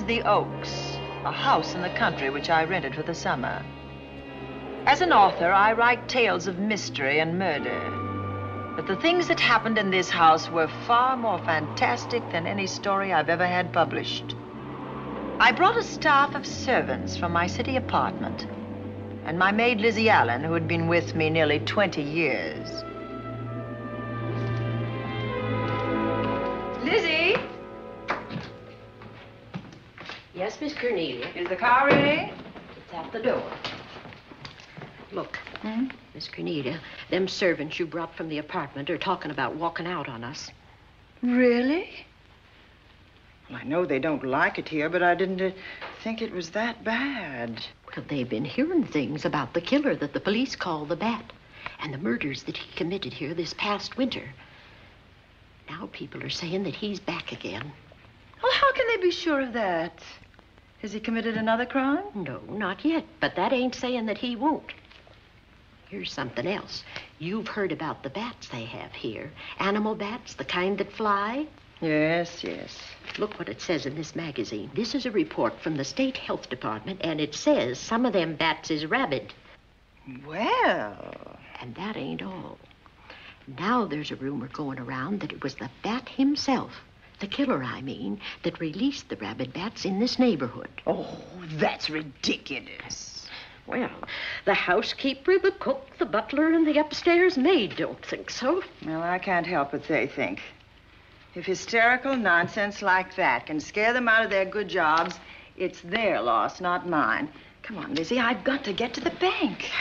is the Oaks, a house in the country which I rented for the summer. As an author, I write tales of mystery and murder. But the things that happened in this house were far more fantastic than any story I've ever had published. I brought a staff of servants from my city apartment, and my maid Lizzie Allen, who had been with me nearly 20 years. Lizzie? Yes, Miss Cornelia. Is the car ready? It's at the door. Look, Miss Cornelia, them servants you brought from the apartment are talking about walking out on us. Really? Well, I know they don't like it here, but I didn't think it was that bad. Well, they've been hearing things about the killer that the police call the Bat and the murders that he committed here this past winter. Now people are saying that he's back again. Well, how can they be sure of that? Has he committed another crime? No, not yet, but that ain't saying that he won't. Here's something else. You've heard about the bats they have here. Animal bats, the kind that fly. Yes, yes. Look what it says in this magazine. This is a report from the State Health Department, and it says some of them bats is rabid. Well... And that ain't all. Now there's a rumor going around that it was the bat himself, the killer, I mean, that released the rabid bats in this neighborhood. Oh, that's ridiculous. Well, the housekeeper, the cook, the butler, and the upstairs maid don't think so. Well, I can't help what they think. If hysterical nonsense like that can scare them out of their good jobs, it's their loss, not mine. Come on, Lizzie, I've got to get to the bank.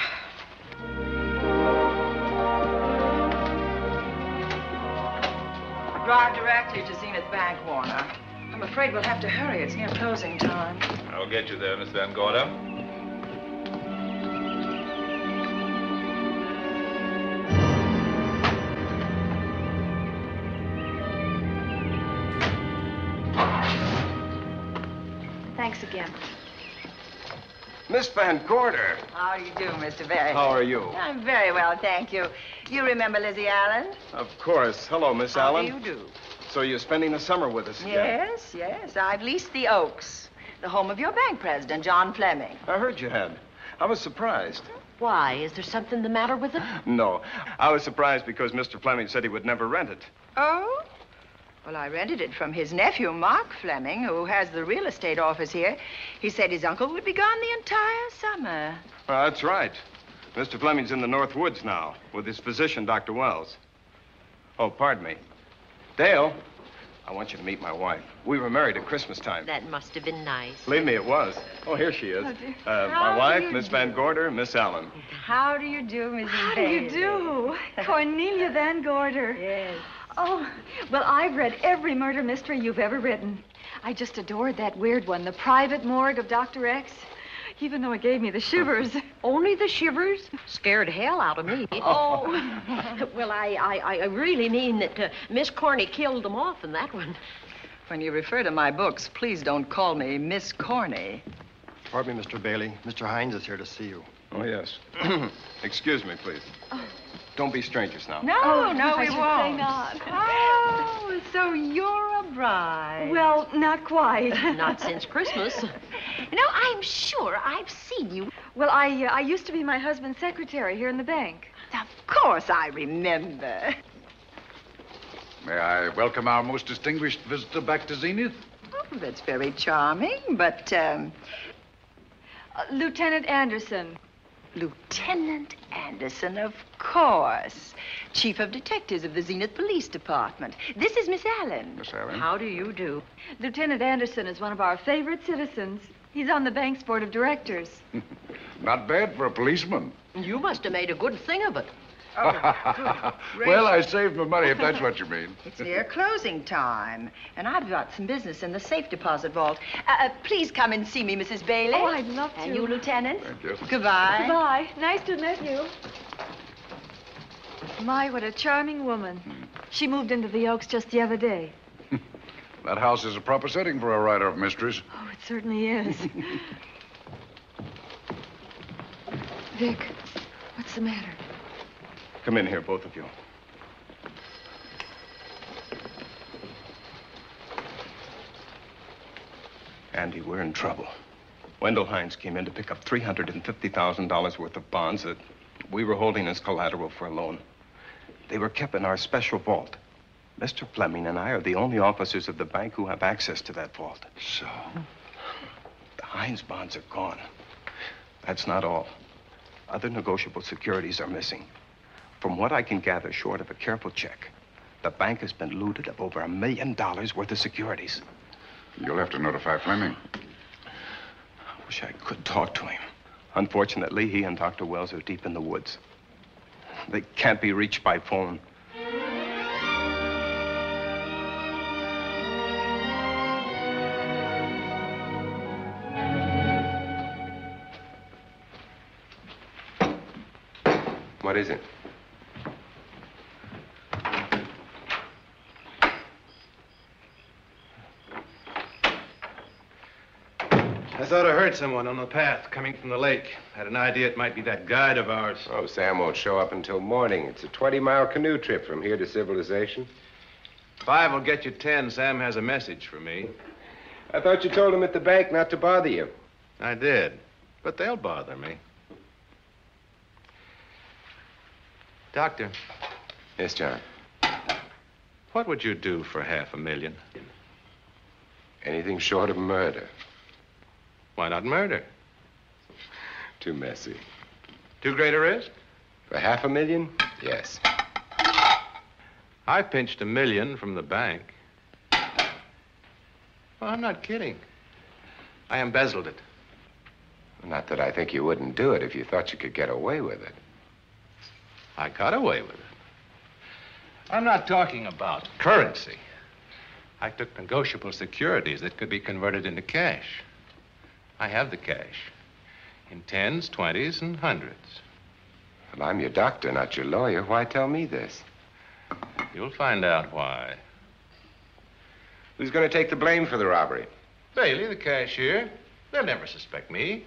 Drive directly to Zenith Bank, Warner. I'm afraid we'll have to hurry. It's near closing time. I'll get you there, Miss Van Gorder. Thanks again. Miss Van Gorder. How do you do, Mr. Barry? How are you? I'm very well, thank you. You remember Lizzie Allen? Of course. Hello, Miss Allen. How do you do? So you're spending the summer with us again? Yes, yes. I've leased the Oaks, the home of your bank president, John Fleming. I heard you had. I was surprised. Why? Is there something the matter with it? No. I was surprised because Mr. Fleming said he would never rent it. Oh? Well, I rented it from his nephew, Mark Fleming, who has the real estate office here. He said his uncle would be gone the entire summer. That's right. Mr. Fleming's in the North Woods now with his physician, Dr. Wells. Oh, pardon me. Dale, I want you to meet my wife. We were married at Christmas time. That must have been nice. Believe me, it was. Oh, here she is. Oh, dear. My wife, Miss Van Gorder, Miss Allen. How do you do, Mrs. How do you do? Cornelia Van Gorder. Yes. Oh, well, I've read every murder mystery you've ever written. I just adored that weird one, The Private Morgue of Dr. X, even though it gave me the shivers. Only the shivers? Scared hell out of me. Oh. Well, I really mean that Miss Corney killed them off in that one. When you refer to my books, please don't call me Miss Corney. Pardon me, Mr. Bailey. Mr. Hines is here to see you. Oh, yes. Excuse me, please. Don't be strangers now. No, no, we I should won't. say not. Oh, so you're a bride. Well, not quite. Not since Christmas. No, I'm sure I've seen you. Well, I used to be my husband's secretary here in the bank. Of course I remember. May I welcome our most distinguished visitor back to Zenith? Oh, that's very charming, but, Lieutenant Anderson. Lieutenant Anderson, of course. Chief of Detectives of the Zenith Police Department. This is Miss Allen. Miss Allen. How do you do? Lieutenant Anderson is one of our favorite citizens. He's on the bank's board of directors. Not bad for a policeman. You must have made a good thing of it. Well, I saved my money, if that's what you mean. It's near closing time, and I've got some business in the safe deposit vault. Please come and see me, Mrs. Bailey. Oh, I'd love to. And you, Lieutenant. Thank you. Goodbye. Goodbye. Nice to have met you. My, what a charming woman. She moved into the Oaks just the other day. That house is a proper setting for a writer of mysteries. Oh, it certainly is. Vic, what's the matter? Come in here, both of you. Andy, we're in trouble. Wendell Hines came in to pick up $350,000 worth of bonds that we were holding as collateral for a loan. They were kept in our special vault. Mr. Fleming and I are the only officers of the bank who have access to that vault. So? The Hines bonds are gone. That's not all. Other negotiable securities are missing. From what I can gather, short of a careful check, the bank has been looted of over $1 million worth of securities. You'll have to notify Fleming. I wish I could talk to him. Unfortunately, he and Dr. Wells are deep in the woods. They can't be reached by phone. What is it? I thought I heard someone on the path coming from the lake. Had an idea it might be that guide of ours. Oh, Sam won't show up until morning. It's a 20-mile canoe trip from here to civilization. 5 will get you 10. Sam has a message for me. I thought you told him at the bank not to bother you. I did, but they'll bother me. Doctor. Yes, John. What would you do for $500,000? Anything short of murder. Why not murder? Too messy. Too great a risk? For $500,000? Yes. I pinched $1 million from the bank. Well, I'm not kidding. I embezzled it. Not that I think you wouldn't do it if you thought you could get away with it. I got away with it. I'm not talking about currency. I took negotiable securities that could be converted into cash. I have the cash in 10s, 20s, and 100s. Well, I'm your doctor, not your lawyer. Why tell me this? You'll find out why. Who's going to take the blame for the robbery? Bailey, the cashier. They'll never suspect me.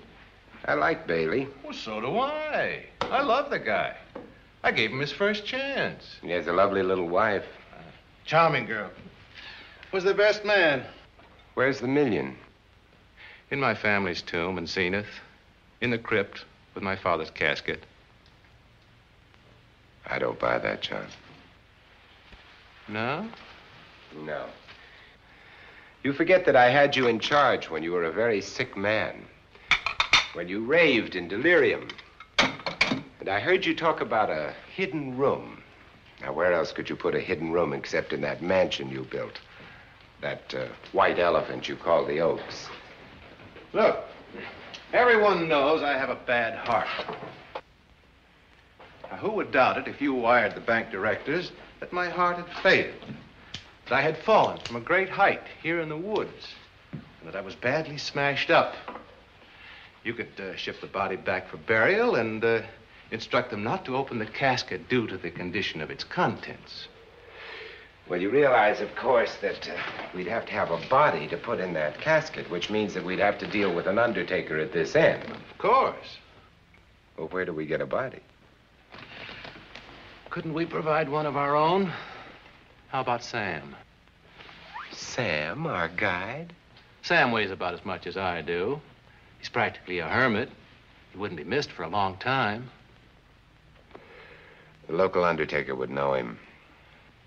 I like Bailey. Well, so do I. I love the guy. I gave him his first chance. He has a lovely little wife. Charming girl. Was the best man. Where's the $1 million? In my family's tomb in Zenith. In the crypt with my father's casket. I don't buy that, John. No? No. You forget that I had you in charge when you were a very sick man. When you raved in delirium. And I heard you talk about a hidden room. Now, where else could you put a hidden room except in that mansion you built? That white elephant you call the Oaks. Look, everyone knows I have a bad heart. Now, who would doubt it if you wired the bank directors that my heart had failed? That I had fallen from a great height here in the woods. And that I was badly smashed up. You could ship the body back for burial and instruct them not to open the casket due to the condition of its contents. Well, you realize, of course, that we'd have to have a body to put in that casket, which means that we'd have to deal with an undertaker at this end. Of course. Well, where do we get a body? Couldn't we provide one of our own? How about Sam? Sam, our guide? Sam weighs about as much as I do. He's practically a hermit. He wouldn't be missed for a long time. The local undertaker would know him.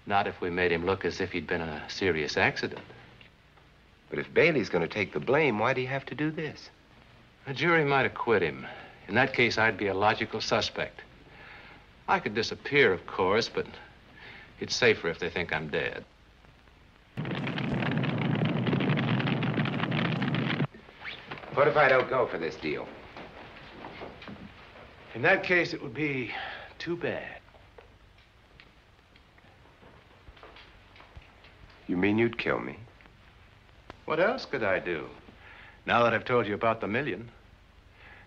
Not if we made him look as if he'd been in a serious accident. But if Bailey's going to take the blame, why'd he have to do this? A jury might acquit him. In that case, I'd be a logical suspect. I could disappear, of course, but it's safer if they think I'm dead. What if I don't go for this deal? In that case, it would be too bad. You mean you'd kill me? What else could I do? Now that I've told you about the $1 million,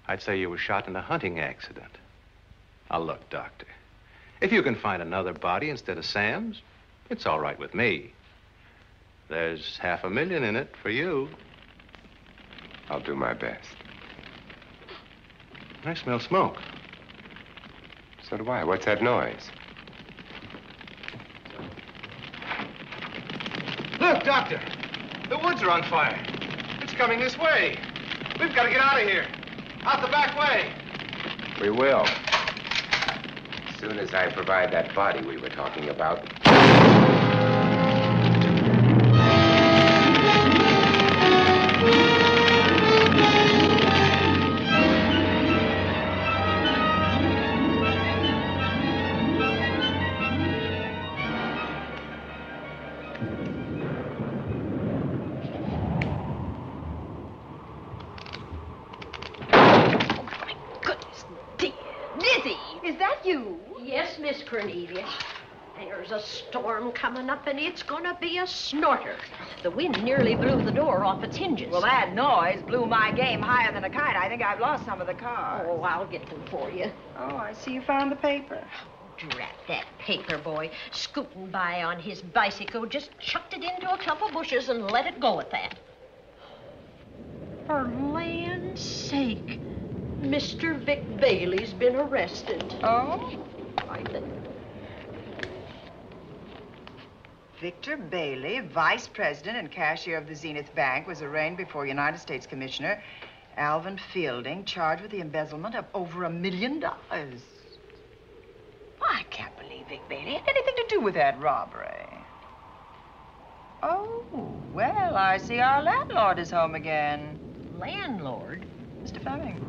I'd say you were shot in a hunting accident. Now, look, Doctor, if you can find another body instead of Sam's, it's all right with me. There's $500,000 in it for you. I'll do my best. I smell smoke. So do I. What's that noise? Look, Doctor, the woods are on fire. It's coming this way. We've got to get out of here. Out the back way. We will. As soon as I provide that body we were talking about. Yes, Miss Cornelia. There's a storm coming up, and it's gonna be a snorter. The wind nearly blew the door off its hinges. Well, that noise blew my game higher than a kite. I think I've lost some of the cars. Oh, I'll get them for you. Oh, I see you found the paper. Drat that paper boy, scooting by on his bicycle, just chucked it into a clump of bushes and let it go at that. For land's sake, Mr. Vic Bailey's been arrested. Oh? I think. Victor Bailey, vice president and cashier of the Zenith Bank, was arraigned before United States Commissioner Alvin Fielding, charged with the embezzlement of over $1 million. I can't believe Vic Bailey had anything to do with that robbery. Oh, well, I see our landlord is home again. Landlord? Mr. Fleming.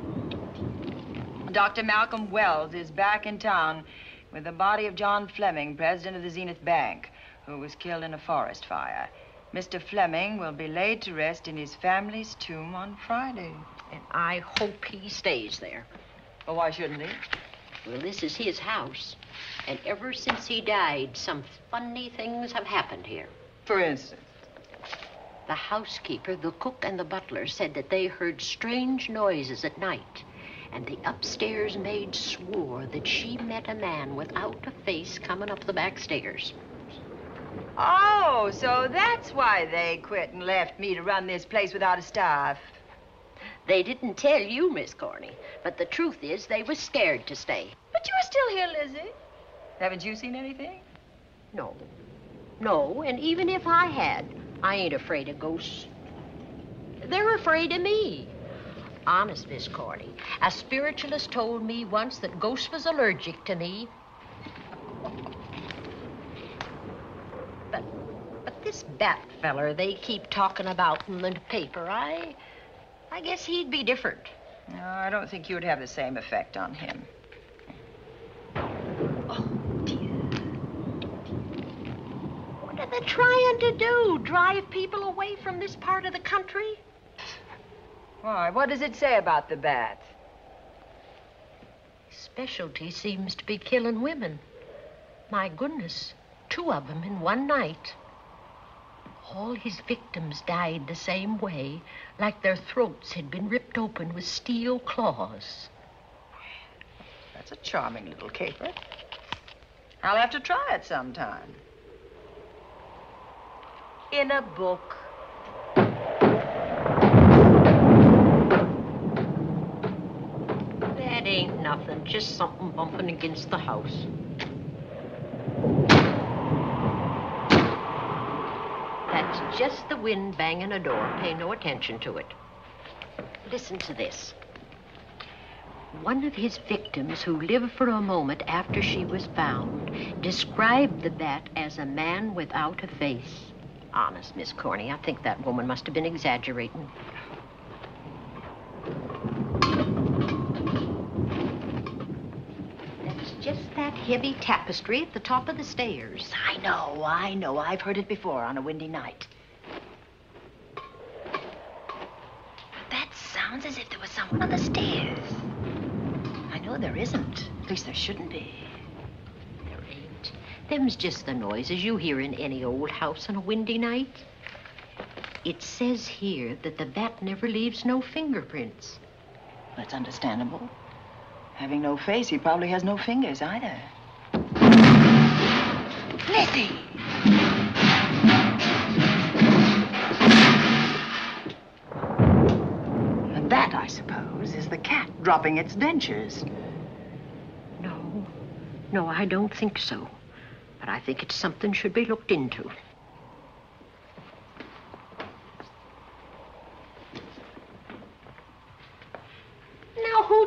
Dr. Malcolm Wells is back in town with the body of John Fleming, president of the Zenith Bank, who was killed in a forest fire. Mr. Fleming will be laid to rest in his family's tomb on Friday. And I hope he stays there. Well, why shouldn't he? Well, this is his house. And ever since he died, some funny things have happened here. For instance? The housekeeper, the cook, and the butler said that they heard strange noises at night. And the upstairs maid swore that she met a man without a face coming up the back stairs. Oh, so that's why they quit and left me to run this place without a staff. They didn't tell you, Miss Corney, but the truth is they were scared to stay. But you're still here, Lizzie. Haven't you seen anything? No. No, and even if I had, I ain't afraid of ghosts. They're afraid of me. Honest, Miss Corney, a spiritualist told me once that ghosts was allergic to me. But this bat feller they keep talking about in the paper, I guess he'd be different. No, I don't think you'd have the same effect on him. Oh, dear. What are they trying to do? Drive people away from this part of the country? Why? What does it say about the bat? Specialty seems to be killing women. My goodness, 2 of them in one night. All his victims died the same way, like their throats had been ripped open with steel claws. That's a charming little caper. I'll have to try it sometime. In a book. That ain't nothing, just something bumping against the house. That's just the wind banging a door. Pay no attention to it. Listen to this. One of his victims, who lived for a moment after she was found, described the bat as a man without a face. Honest, Miss Corney, I think that woman must have been exaggerating. That's just that heavy tapestry at the top of the stairs. I know. I've heard it before on a windy night. But that sounds as if there was someone on the stairs. I know there isn't. At least there shouldn't be. There ain't. Them's just the noises you hear in any old house on a windy night. It says here that the bat never leaves no fingerprints. That's understandable. Having no face, he probably has no fingers either. Lizzie! And that, I suppose, is the cat dropping its dentures. No, I don't think so. But I think it's something should be looked into.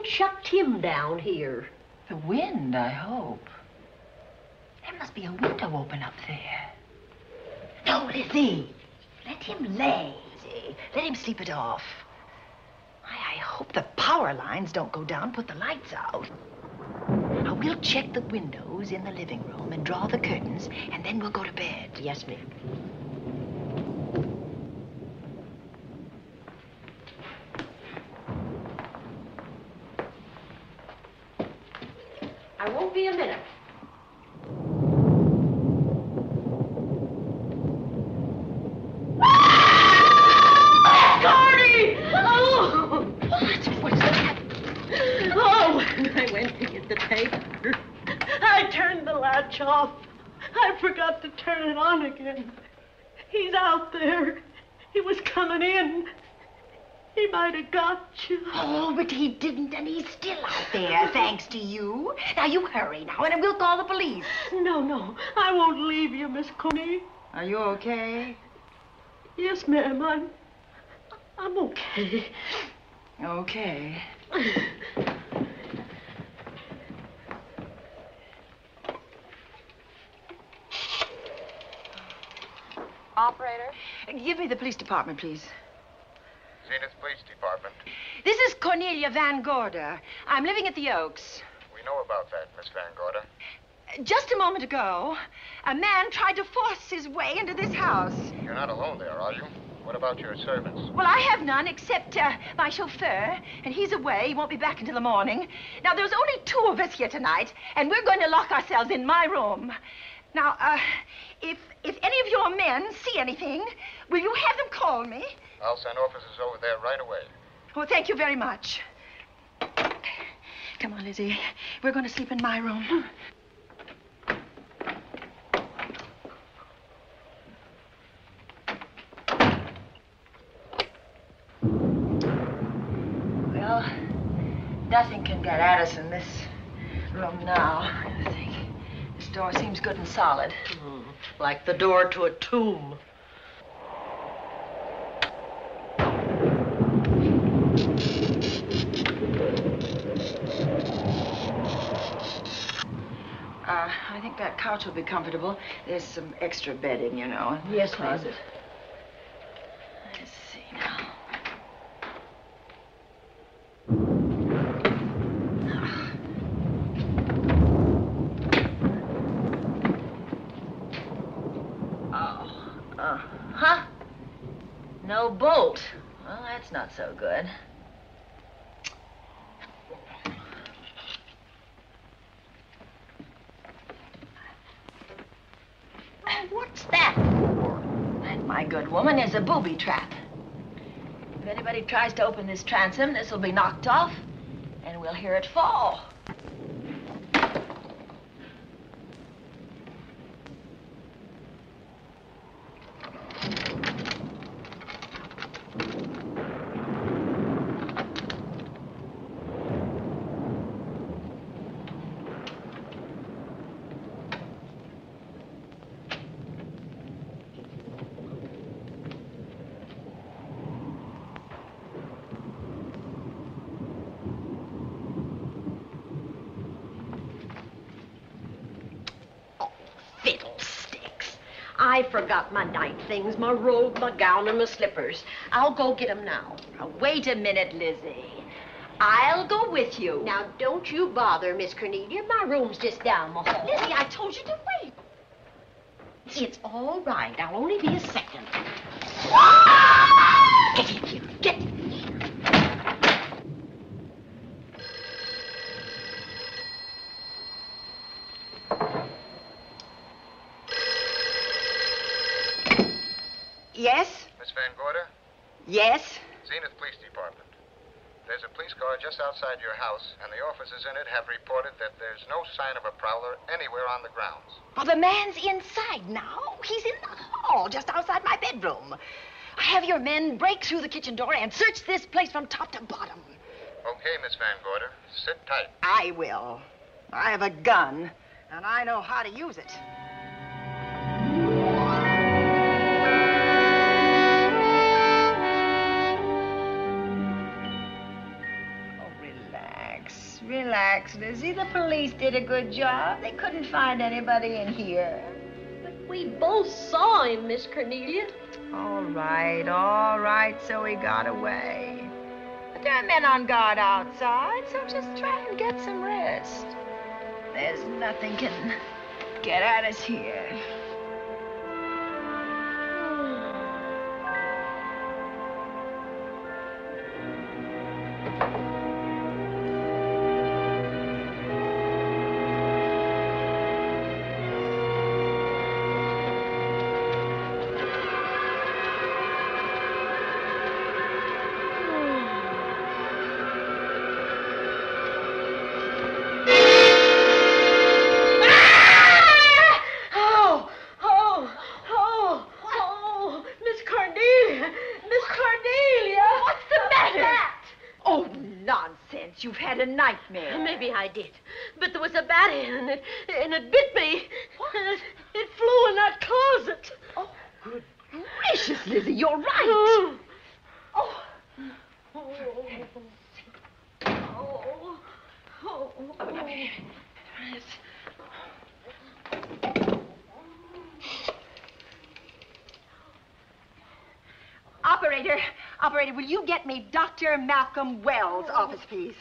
chucked him down here? The wind, I hope. There must be a window open up there. No, Lizzie. Let him lay. Let him sleep it off. I hope the power lines don't go down, put the lights out. Now, we'll check the windows in the living room and draw the curtains, and then we'll go to bed. Yes, ma'am. I won't be a minute. Gordy! Oh! What's that? Oh, when I went to get the paper, I turned the latch off. I forgot to turn it on again. He's out there. He was coming in. He might have got you. Oh, but he didn't, and he's still out there, thanks to you. Now, you hurry now, and we'll call the police. No, I won't leave you, Miss Coney. Are you okay? Yes, ma'am, I'm okay. Okay. Operator? Give me the police department, please. Zenith Police Department. This is Cornelia Van Gorder. I'm living at the Oaks. We know about that, Miss Van Gorder. Just a moment ago, a man tried to force his way into this house. You're not alone there, are you? What about your servants? Well, I have none except my chauffeur, and he's away. He won't be back until the morning. Now, there's only 2 of us here tonight, and we're going to lock ourselves in my room. Now, if any of your men see anything, will you have them call me? I'll send officers over there right away. Well, thank you very much. Come on, Lizzie. We're going to sleep in my room. Well, nothing can get at us in this room now, I think. This door seems good and solid. Like the door to a tomb. I think that couch will be comfortable. There's some extra bedding, you know, in Yes, the ma'am. closet. Let's see now. Huh? No bolt. Well, that's not so good. Oh, what's that for? That, my good woman, is a booby trap. If anybody tries to open this transom, this will be knocked off, and we'll hear it fall. Fiddlesticks. I forgot my night things, my robe, my gown, and my slippers. I'll go get 'em now. Now, wait a minute, Lizzie. I'll go with you. Now, don't you bother, Miss Cornelia. My room's just down the hall. Lizzie, I told you to wait. It's all right. I'll only be a second. Get in here. Get in here. Yes? Miss Van Gorder? Yes? Zenith Police Department. There's a police car just outside your house, and the officers in it have reported that there's no sign of a prowler anywhere on the grounds. Well, the man's inside now. He's in the hall, just outside my bedroom. Have your men break through the kitchen door and search this place from top to bottom. Okay, Miss Van Gorder. Sit tight. I will. I have a gun, and I know how to use it. Oh, relax. relax, Lizzie. The police did a good job. They couldn't find anybody in here. But we both saw him, Miss Cornelia. All right, so he got away. But there are men on guard outside, so just try and get some rest. There's nothing can get at us here. You've had a nightmare. Maybe I did. But there was a bat in it, and it bit me. And it flew in that closet. Oh, good gracious, Lizzie, you're right. Oh. Operator, will you get me Dr. Malcolm Wells' office, please?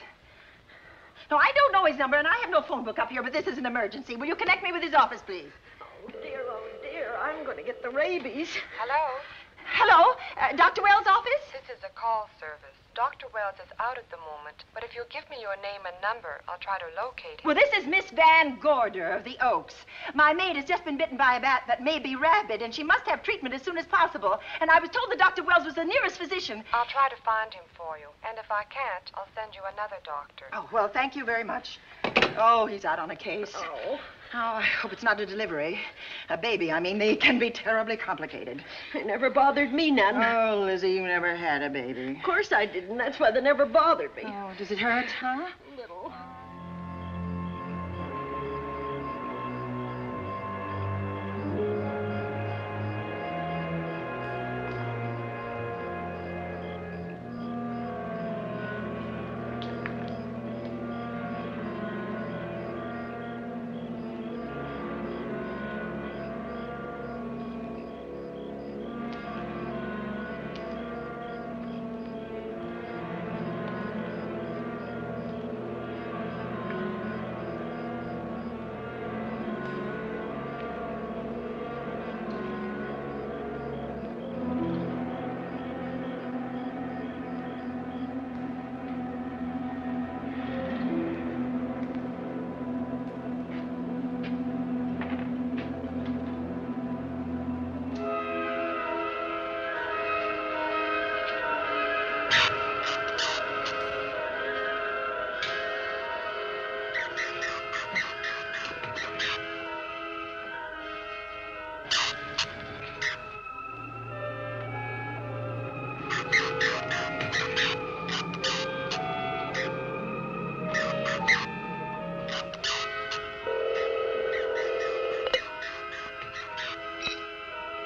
No, I don't know his number, and I have no phone book up here, but this is an emergency. Will you connect me with his office, please? Oh, dear, I'm going to get the rabies. Hello? Hello? Dr. Wells' office? This is a call service. Dr. Wells is out at the moment, but if you'll give me your name and number, I'll try to locate him. Well, this is Miss Van Gorder of the Oaks. My maid has just been bitten by a bat that may be rabid, and she must have treatment as soon as possible. And I was told that Dr. Wells was the nearest physician. I'll try to find him for you, and if I can't, I'll send you another doctor. Oh, well, thank you very much. Oh, he's out on a case. Oh. Oh, I hope it's not a delivery. A baby, I mean. They can be terribly complicated. It never bothered me none. Oh, Lizzie, you never had a baby. Of course I didn't. That's why they never bothered me. Oh, does it hurt, huh? A little.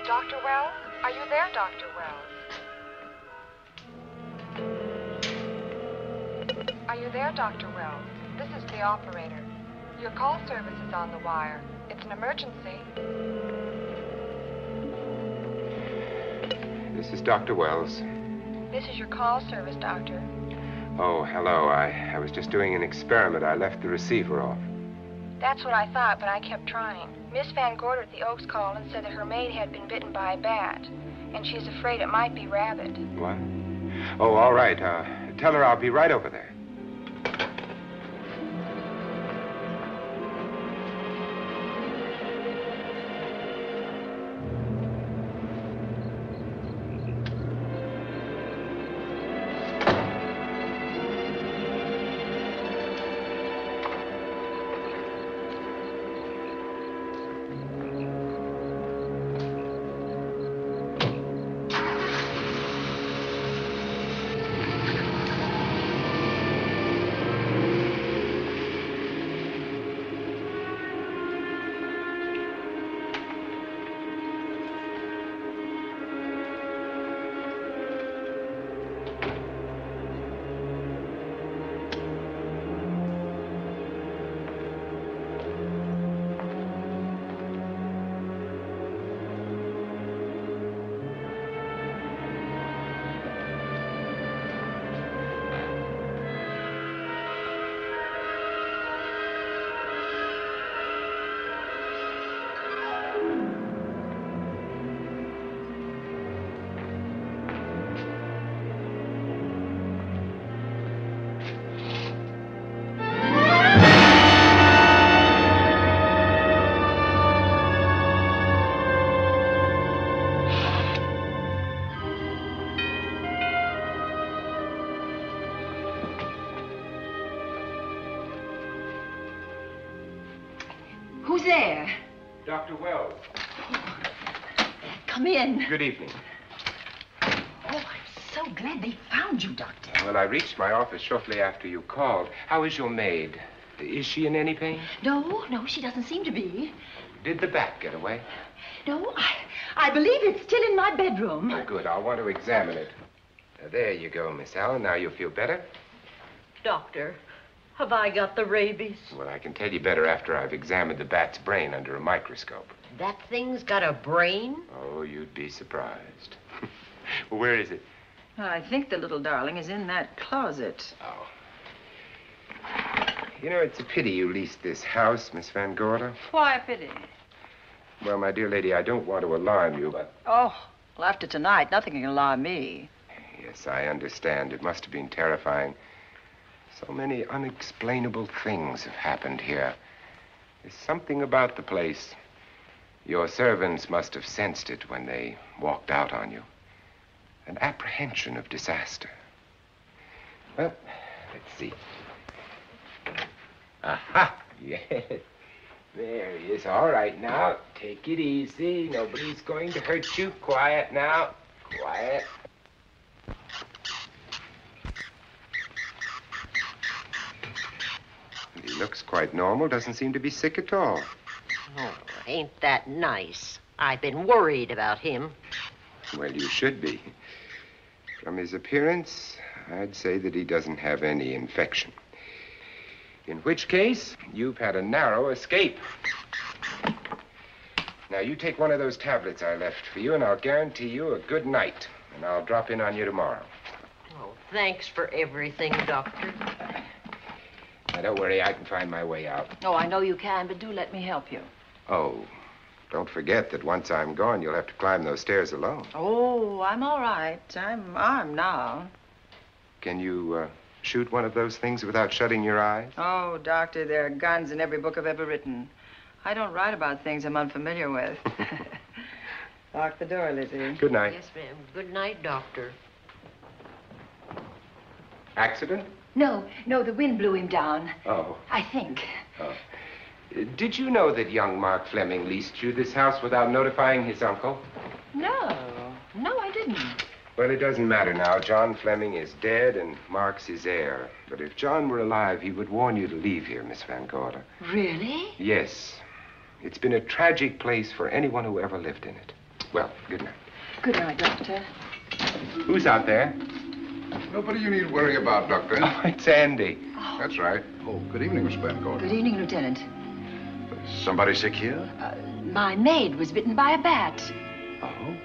Dr. Wells? Are you there, Dr. Wells? Are you there, Dr. Wells? This is the operator. Your call service is on the wire. It's an emergency. This is Dr. Wells. This is your call service, Doctor. Oh, hello. I was just doing an experiment. I left the receiver off. That's what I thought, but I kept trying. Miss Van Gorder at the Oaks called and said that her maid had been bitten by a bat, and she's afraid it might be rabid. What? Oh, all right. Tell her I'll be right over there. Who's there? Dr. Wells. Come in. Good evening. Oh, I'm so glad they found you, Doctor. Well, I reached my office shortly after you called. How is your maid? Is she in any pain? No, she doesn't seem to be. Did the bat get away? No, I believe it's still in my bedroom. Oh, good. I'll want to examine it. There you go, Miss Allen. Now you'll feel better? Doctor, have I got the rabies? Well, I can tell you better after I've examined the bat's brain under a microscope. That thing's got a brain? Oh, you'd be surprised. Where is it? I think the little darling is in that closet. Oh. You know, it's a pity you leased this house, Miss Van Gorder. Why a pity? Well, my dear lady, I don't want to alarm you, but... Oh, well, after tonight, nothing can alarm me. Yes, I understand. It must have been terrifying. So many unexplainable things have happened here. There's something about the place. Your servants must have sensed it when they walked out on you. An apprehension of disaster. Well, let's see. Aha! Yes. There he is. All right, now. Take it easy. Nobody's going to hurt you. Quiet now. Quiet. He looks quite normal. Doesn't seem to be sick at all. Oh, ain't that nice? I've been worried about him. Well, you should be. From his appearance, I'd say that he doesn't have any infection. In which case, you've had a narrow escape. Now, you take one of those tablets I left for you, and I'll guarantee you a good night. And I'll drop in on you tomorrow. Oh, thanks for everything, Doctor. Now, don't worry, I can find my way out. Oh, I know you can, but do let me help you. Oh, don't forget that once I'm gone, you'll have to climb those stairs alone. Oh, I'm all right. I'm armed now. Can you, shoot one of those things without shutting your eyes? Oh, Doctor, there are guns in every book I've ever written. I don't write about things I'm unfamiliar with. Lock the door, Lizzie. Good night. Yes, ma'am. Good night, Doctor. Accident? No, the wind blew him down. Oh. I think. Oh. Did you know that young Mark Fleming leased you this house without notifying his uncle? No, I didn't. Well, it doesn't matter now. John Fleming is dead and Mark's his heir. But if John were alive, he would warn you to leave here, Miss Van Gorder. Really? Yes. It's been a tragic place for anyone who ever lived in it. Well, good night. Good night, Doctor. Who's out there? Nobody you need worry about, Doctor. Oh, it's Andy. Oh. That's right. Oh, good evening, Miss Van Gorder. Good evening, Lieutenant. Somebody sick here? My maid was bitten by a bat. Oh?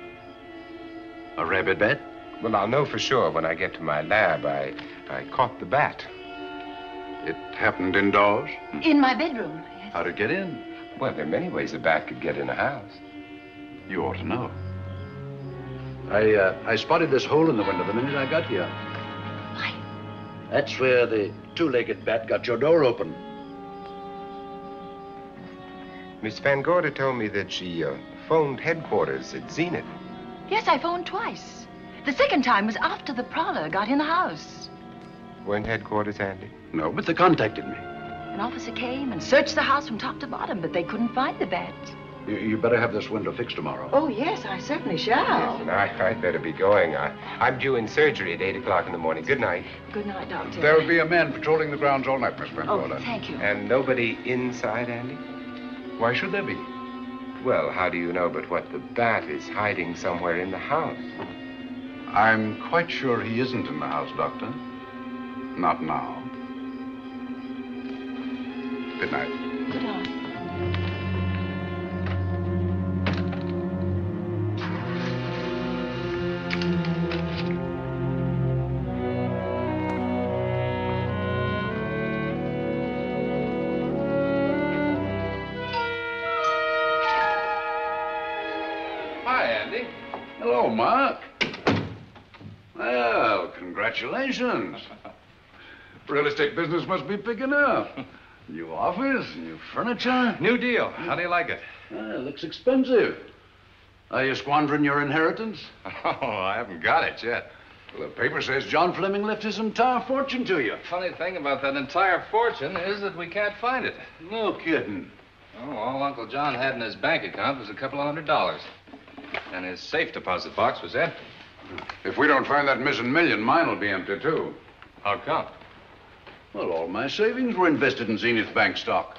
A rabid bat? Well, I'll know for sure when I get to my lab. I caught the bat. It happened indoors? In my bedroom, yes. How'd it get in? Well, there are many ways a bat could get in a house. You ought to know. I spotted this hole in the window the minute I got here. Why? That's where the two-legged bat got your door open. Miss Van Gorder told me that she phoned headquarters at Zenith. Yes, I phoned twice. The second time was after the prowler got in the house. Weren't headquarters, Andy? No, but they contacted me. An officer came and searched the house from top to bottom, but they couldn't find the bat. You better have this window fixed tomorrow. Oh, yes, I certainly shall. Yes, and I'd better be going. I'm due in surgery at 8 o'clock in the morning. Good night. Good night, Doctor. There will be a man patrolling the grounds all night, Miss Van Gorder. Oh, thank you. And nobody inside, Andy? Why should there be? Well, how do you know but what the bat is hiding somewhere in the house? I'm quite sure he isn't in the house, Doctor. Not now. Good night. Good night. Hi, Andy. Hello, Mark. Well, congratulations. Real estate business must be picking up. New office, new furniture. New deal. How do you like it? It looks expensive. Are you squandering your inheritance? Oh, I haven't got it yet. Well, the paper says John Fleming left his entire fortune to you. Funny thing about that entire fortune is that we can't find it. No kidding. Oh, all Uncle John had in his bank account was a couple of $100. And his safe deposit box was empty. If we don't find that missing million, mine will be empty, too. How come? Well, all my savings were invested in Zenith Bank stock.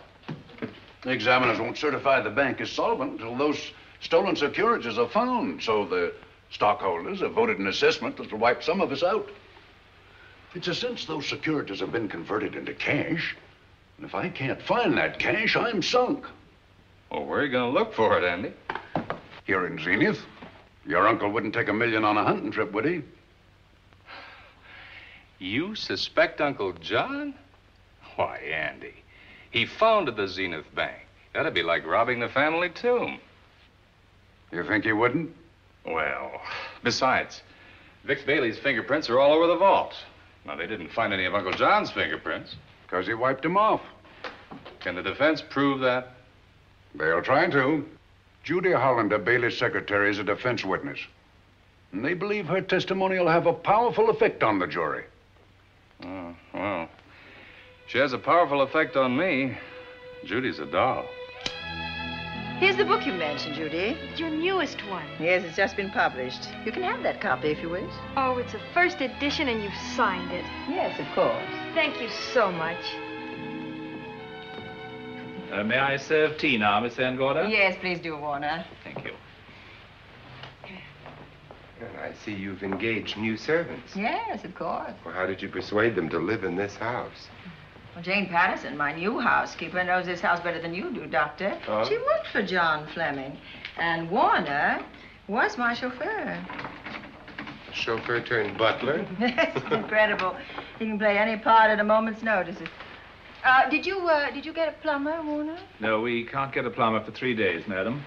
The examiners won't certify the bank as solvent until those stolen securities are found. So the stockholders have voted an assessment that will wipe some of us out. It's a since those securities have been converted into cash. And if I can't find that cash, I'm sunk. Well, where are you going to look for it, Andy? Here in Zenith. Your uncle wouldn't take $1 million on a hunting trip, would he? You suspect Uncle John? Why, Andy, he founded the Zenith Bank. That'd be like robbing the family tomb. You think he wouldn't? Well, besides, Vic Bailey's fingerprints are all over the vault. Now, they didn't find any of Uncle John's fingerprints. Because he wiped them off. Can the defense prove that? They'll try to. Judy Hollander, Bailey's secretary, is a defense witness. And they believe her testimony will have a powerful effect on the jury. Oh, well, she has a powerful effect on me. Judy's a doll. Here's the book you mentioned, Judy. It's your newest one. Yes, it's just been published. You can have that copy if you wish. Oh, it's a first edition and you've signed it. Yes, of course. Thank you so much. May I serve tea now, Miss Van Gorder? Yes, please do, Warner. Thank you. Well, I see you've engaged new servants. Yes, of course. Well, how did you persuade them to live in this house? Well, Jane Patterson, my new housekeeper, knows this house better than you do, Doctor. Oh? She worked for John Fleming. And Warner was my chauffeur. Chauffeur turned butler? It's incredible. He can play any part at a moment's notice. Did you get a plumber, Warner? No, we can't get a plumber for 3 days, madam.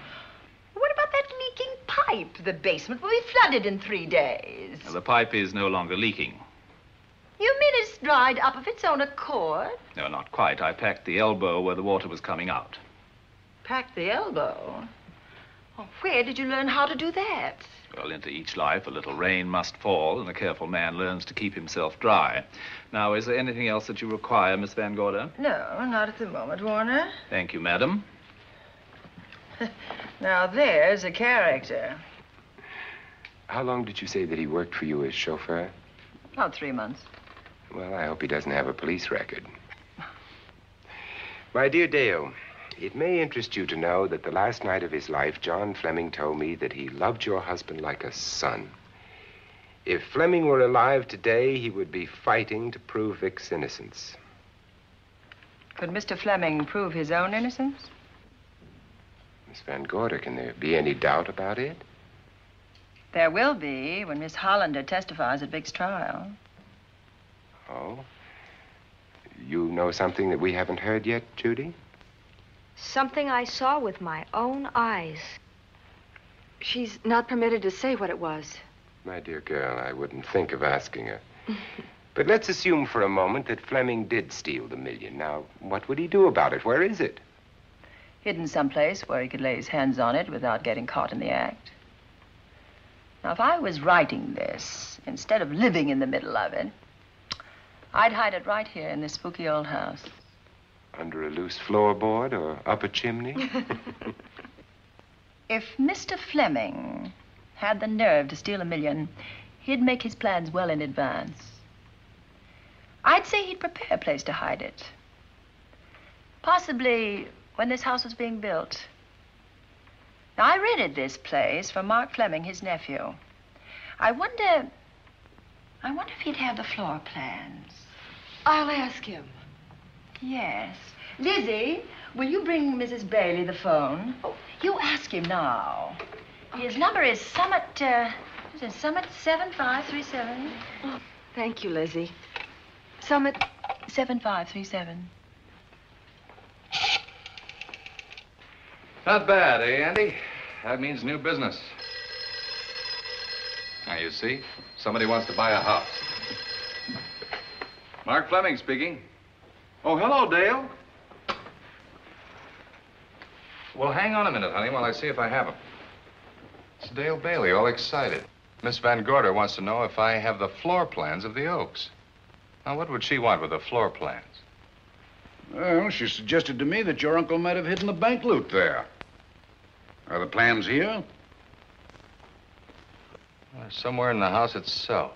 What about that leaking pipe? The basement will be flooded in 3 days. The pipe is no longer leaking. You mean it's dried up of its own accord? No, not quite. I packed the elbow where the water was coming out. Packed the elbow? Oh, where did you learn how to do that? Well, into each life, a little rain must fall, and a careful man learns to keep himself dry. Now, is there anything else that you require, Miss Van Gorder? No, not at the moment, Warner. Thank you, madam. Now, there's a character. How long did you say that he worked for you as chauffeur? About 3 months. Well, I hope he doesn't have a police record. My dear Dale, it may interest you to know that the last night of his life, John Fleming told me that he loved your husband like a son. If Fleming were alive today, he would be fighting to prove Vic's innocence. Could Mr. Fleming prove his own innocence? Miss Van Gorder, can there be any doubt about it? There will be when Miss Hollander testifies at Vic's trial. Oh? You know something that we haven't heard yet, Judy? Something I saw with my own eyes. She's not permitted to say what it was. My dear girl, I wouldn't think of asking her. But let's assume for a moment that Fleming did steal the $1 million. Now, what would he do about it? Where is it? Hidden someplace where he could lay his hands on it without getting caught in the act. Now, if I was writing this, instead of living in the middle of it, I'd hide it right here in this spooky old house. Under a loose floorboard or up a chimney? If Mr. Fleming had the nerve to steal $1 million, he'd make his plans well in advance. I'd say he'd prepare a place to hide it. Possibly when this house was being built. Now, I rented this place from Mark Fleming, his nephew. I wonder if he'd have the floor plans. I'll ask him. Yes. Lizzie, will you bring Mrs. Bailey the phone? Oh, you ask him now. Okay. His number is Summit 7537. Oh, thank you, Lizzie. Summit 7537. Not bad, eh, Andy? That means new business. Now, you see, somebody wants to buy a house. Mark Fleming speaking. Oh, hello, Dale. Well, hang on a minute, honey, while I see if I have him. It's Dale Bailey, all excited. Miss Van Gorder wants to know if I have the floor plans of the Oaks. Now, what would she want with the floor plans? Well, she suggested to me that your uncle might have hidden the bank loot there. Are the plans here? Somewhere in the house itself.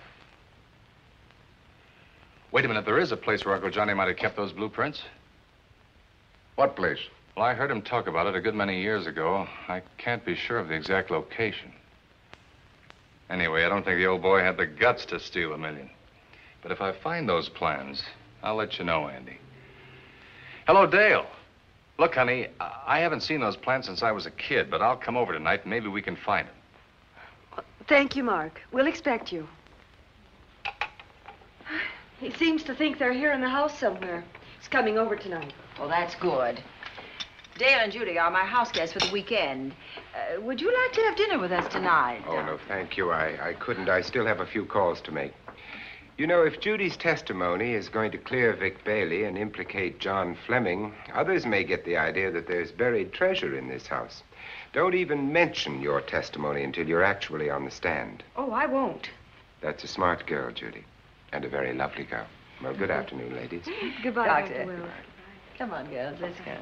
Wait a minute, there is a place where Uncle Johnny might have kept those blueprints. What place? Well, I heard him talk about it a good many years ago. I can't be sure of the exact location. Anyway, I don't think the old boy had the guts to steal $1 million. But if I find those plans, I'll let you know, Andy. Hello, Dale. Look, honey, I haven't seen those plans since I was a kid, but I'll come over tonight and maybe we can find them. Thank you, Mark. We'll expect you. He seems to think they're here in the house somewhere. He's coming over tonight. Well, that's good. Dale and Judy are my house guests for the weekend. Would you like to have dinner with us tonight? Oh, no, thank you. I couldn't. I still have a few calls to make. You know, if Judy's testimony is going to clear Vic Bailey and implicate John Fleming, others may get the idea that there's buried treasure in this house. Don't even mention your testimony until you're actually on the stand. Oh, I won't. That's a smart girl, Judy, and a very lovely girl. Well, good afternoon, ladies. Goodbye, Dr. Will. Come on, girls, let's go.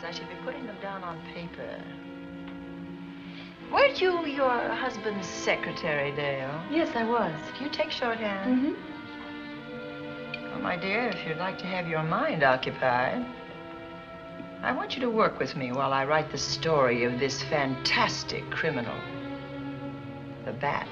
I should be putting them down on paper. Weren't you your husband's secretary, Dale? Yes, I was. Do you take shorthand? Well, my dear, if you'd like to have your mind occupied, I want you to work with me while I write the story of this fantastic criminal, the Bat.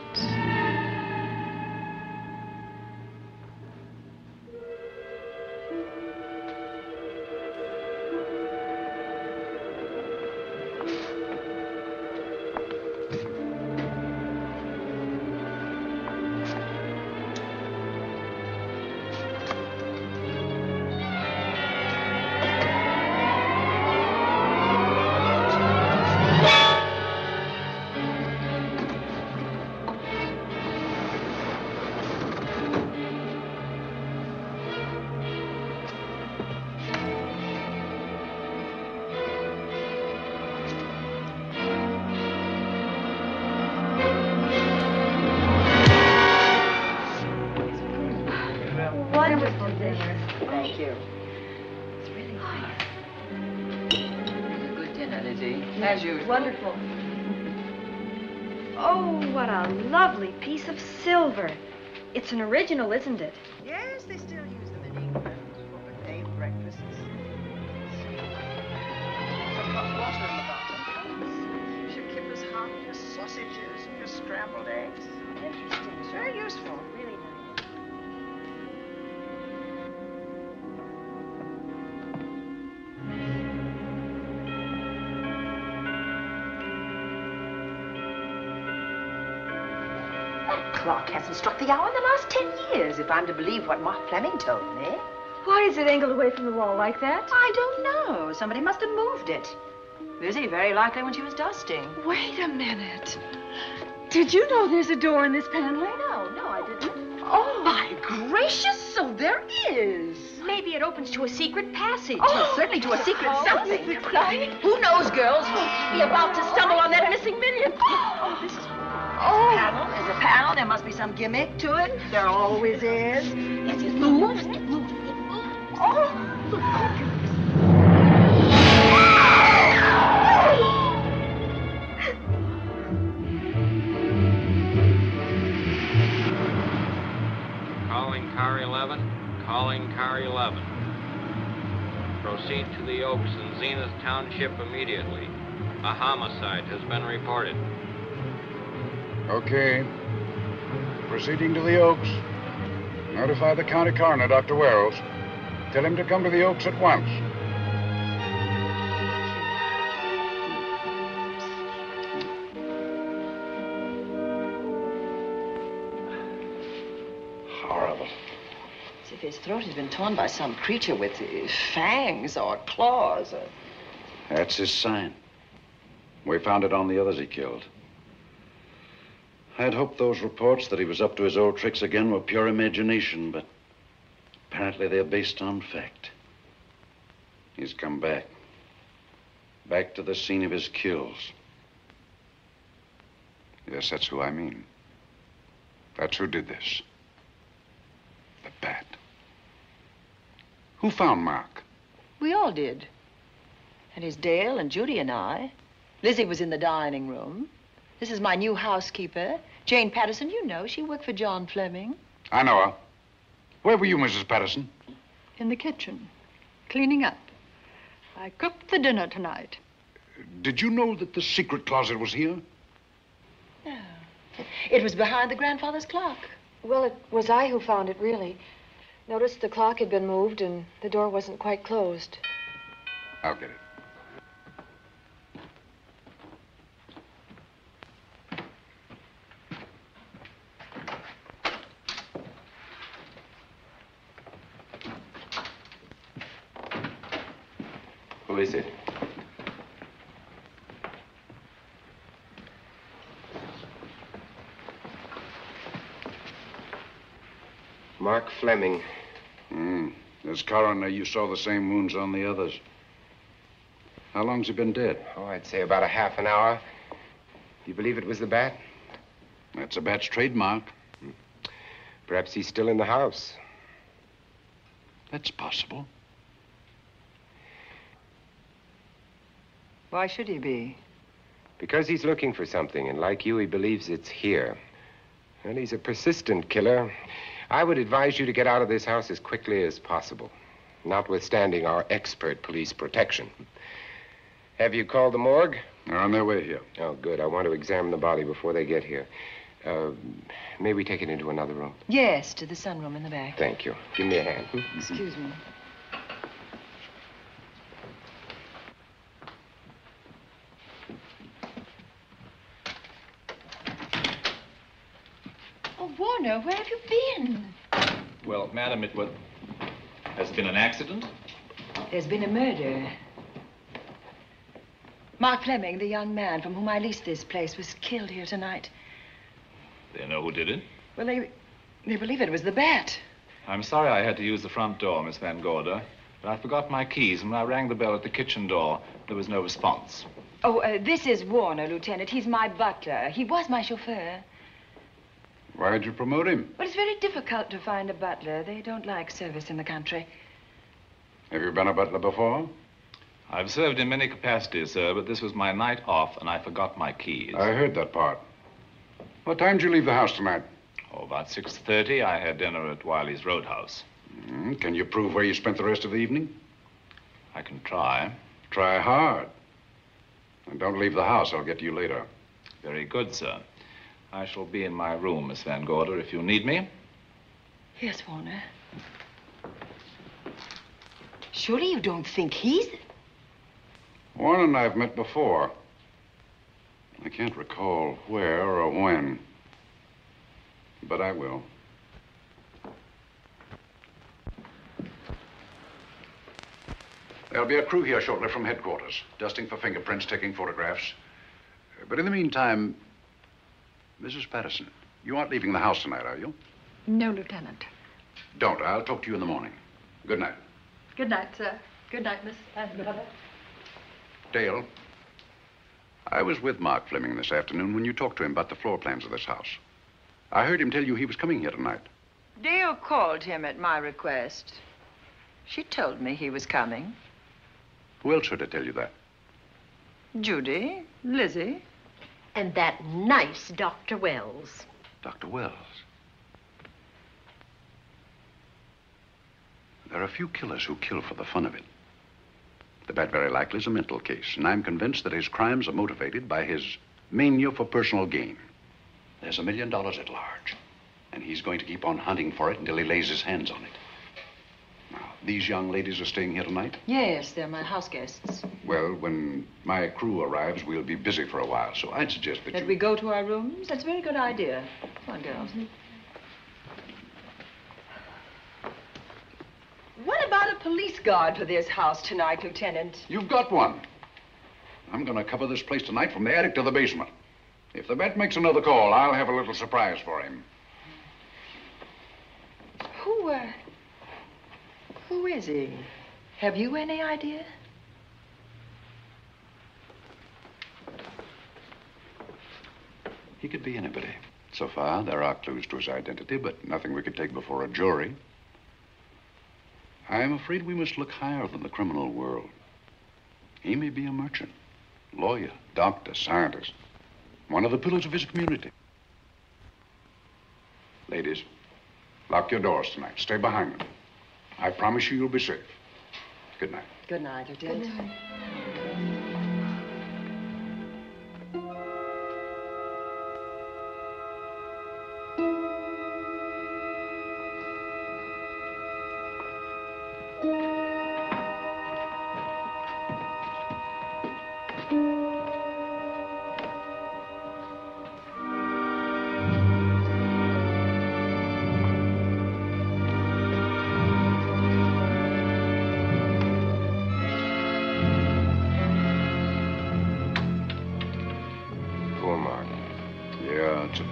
Wonderful. Oh, what a lovely piece of silver. It's an original, isn't it? Yes, they still use them in England for buffet breakfasts. Some hot water in the bottom. You should keep us hot, your sausages and your scrambled eggs. Interesting. It's very useful. Really nice. Clock hasn't struck the hour in the last 10 years, if I'm to believe what Mark Fleming told me. Why is it angled away from the wall like that? I don't know. Somebody must have moved it. Lizzie, very likely when she was dusting. Wait a minute. Did you know there's a door in this paneling? No, I didn't. Oh, my gracious, so there is. Maybe it opens to a secret passage. Oh, certainly to a secret something. Who knows, girls? We'll be about to stumble on that missing million. Oh, this is... Oh, there's a panel. There must be some gimmick to it. There always is. Yes, it moves. It moves. It moves. Oh. Calling car 11. Calling car 11. Proceed to the Oaks in Zenith Township immediately. A homicide has been reported. Okay. Proceeding to the Oaks. Notify the county coroner, Dr. Wells. Tell him to come to the Oaks at once. Horrible. As if his throat has been torn by some creature with fangs or claws. That's his sign. We found it on the others he killed. I'd hoped those reports that he was up to his old tricks again were pure imagination, but apparently they're based on fact. He's come back. Back to the scene of his kills. Yes, that's who I mean. That's who did this. The bat. Who found Mark? We all did. And his Dale and Judy and I. Lizzie was in the dining room. This is my new housekeeper, Jane Patterson. You know, she worked for John Fleming. I know her. Where were you, Mrs. Patterson? In the kitchen, cleaning up. I cooked the dinner tonight. Did you know that the secret closet was here? No. It was behind the grandfather's clock. Well, it was I who found it, really. Noticed the clock had been moved and the door wasn't quite closed. I'll get it. Who is it? Mark Fleming. As coroner, you saw the same wounds on the others. How long's he been dead? Oh, I'd say about a half an hour. You believe it was the bat? That's a bat's trademark. Perhaps he's still in the house. That's possible. Why should he be? Because he's looking for something, and like you, he believes it's here. And he's a persistent killer. I would advise you to get out of this house as quickly as possible, notwithstanding our expert police protection. Have you called the morgue? They're on their way here. Oh, good. I want to examine the body before they get here. May we take it into another room? Yes, to the sunroom in the back. Thank you. Give me a hand. Excuse me. Oh, Warner, where have you been? Well, madam, has been an accident? There's been a murder. Mark Fleming, the young man from whom I leased this place, was killed here tonight. They know who did it? Well, they believe it was the bat. I'm sorry I had to use the front door, Miss Van Gorder, but I forgot my keys, and when I rang the bell at the kitchen door, there was no response. Oh, this is Warner, Lieutenant. He's my butler. He was my chauffeur. Why'd you promote him? Well, it's very difficult to find a butler. They don't like service in the country. Have you been a butler before? I've served in many capacities, sir, but this was my night off, and I forgot my keys. I heard that part. What time did you leave the house tonight? Oh, about 6:30. I had dinner at Wiley's Roadhouse. Can you prove where you spent the rest of the evening? I can try. Try hard. And don't leave the house. I'll get to you later. Very good, sir. I shall be in my room, Miss Van Gorder, if you need me. Yes, Warner. Surely you don't think he's... Warner and I've met before. I can't recall where or when, but I will. There'll be a crew here shortly from headquarters, dusting for fingerprints, taking photographs. But in the meantime, Mrs. Patterson, you aren't leaving the house tonight, are you? No, Lieutenant. Don't. I'll talk to you in the morning. Good night. Good night, sir. Good night, Miss Van Gorder. Dale, I was with Mark Fleming this afternoon when you talked to him about the floor plans of this house. I heard him tell you he was coming here tonight. Dale called him at my request. She told me he was coming. Who else heard her tell you that? Judy, Lizzie. And that nice Dr. Wells. Dr. Wells. There are a few killers who kill for the fun of it. The bat very likely is a mental case, and I'm convinced that his crimes are motivated by his mania for personal gain. There's $1 million at large, and he's going to keep on hunting for it until he lays his hands on it. Now, these young ladies are staying here tonight? Yes, they're my house guests. Well, when my crew arrives, we'll be busy for a while, so I'd suggest that we go to our rooms? That's a very good idea. Come on, girls. What about a police guard for this house tonight, Lieutenant? You've got one. I'm going to cover this place tonight from the attic to the basement. If the vet makes another call, I'll have a little surprise for him. Who is he? Have you any idea? He could be anybody. So far, there are clues to his identity, but nothing we could take before a jury. I'm afraid we must look higher than the criminal world. He may be a merchant, lawyer, doctor, scientist, one of the pillars of his community. Ladies, lock your doors tonight. Stay behind them. I promise you you'll be safe. Good night. Good night, Lieutenant. Good night.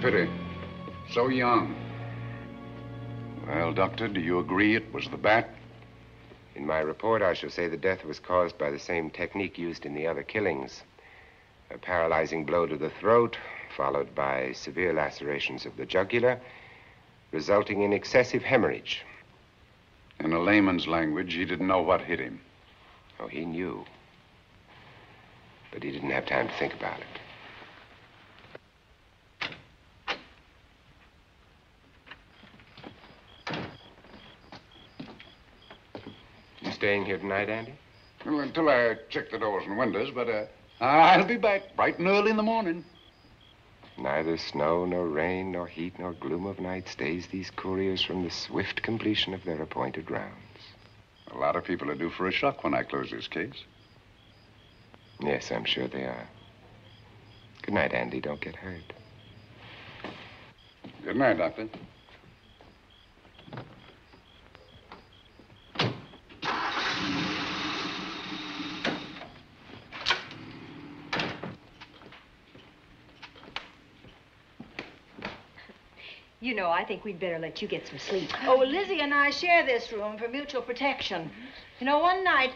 Pity. So young. Well, Doctor, do you agree it was the bat? In my report, I shall say the death was caused by the same technique used in the other killings. A paralyzing blow to the throat, followed by severe lacerations of the jugular, resulting in excessive hemorrhage. In a layman's language, he didn't know what hit him. Oh, he knew. But he didn't have time to think about it. Staying here tonight, Andy? Well, until I check the doors and windows, but I'll be back bright and early in the morning. Neither snow, nor rain, nor heat, nor gloom of night stays these couriers from the swift completion of their appointed rounds. A lot of people are due for a shock when I close this case. Yes, I'm sure they are. Good night, Andy. Don't get hurt. Good night, Doctor. You know, I think we'd better let you get some sleep. Oh, Lizzie and I share this room for mutual protection. You know, one night,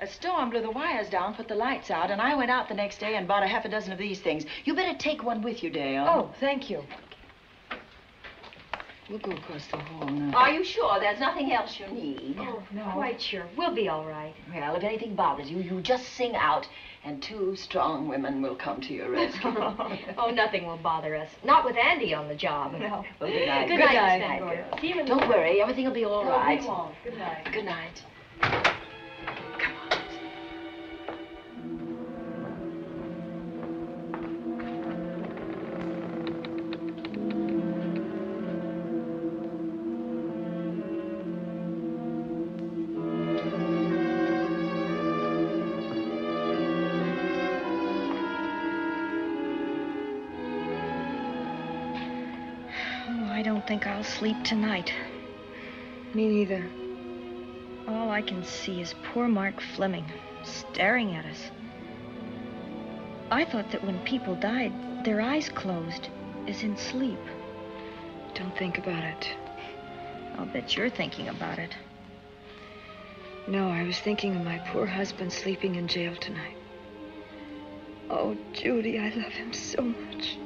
a storm blew the wires down, put the lights out, and I went out the next day and bought a half a dozen of these things. You better take one with you, Dale. Oh, thank you. We'll go across the hall now. Are you sure there's nothing else you need? Oh, no. Quite sure. We'll be all right. Well, if anything bothers you, you just sing out, and 2 strong women will come to your rescue. Oh, nothing will bother us. Not with Andy on the job. No. Well, good night. Good night, Miss See you in the Don't worry, everything will be all right. We won't. Good night. Good night. I don't think I'll sleep tonight. Me neither. All I can see is poor Mark Fleming staring at us. I thought that when people died, their eyes closed, as in sleep. Don't think about it. I'll bet you're thinking about it. No, I was thinking of my poor husband sleeping in jail tonight. Oh, Judy, I love him so much.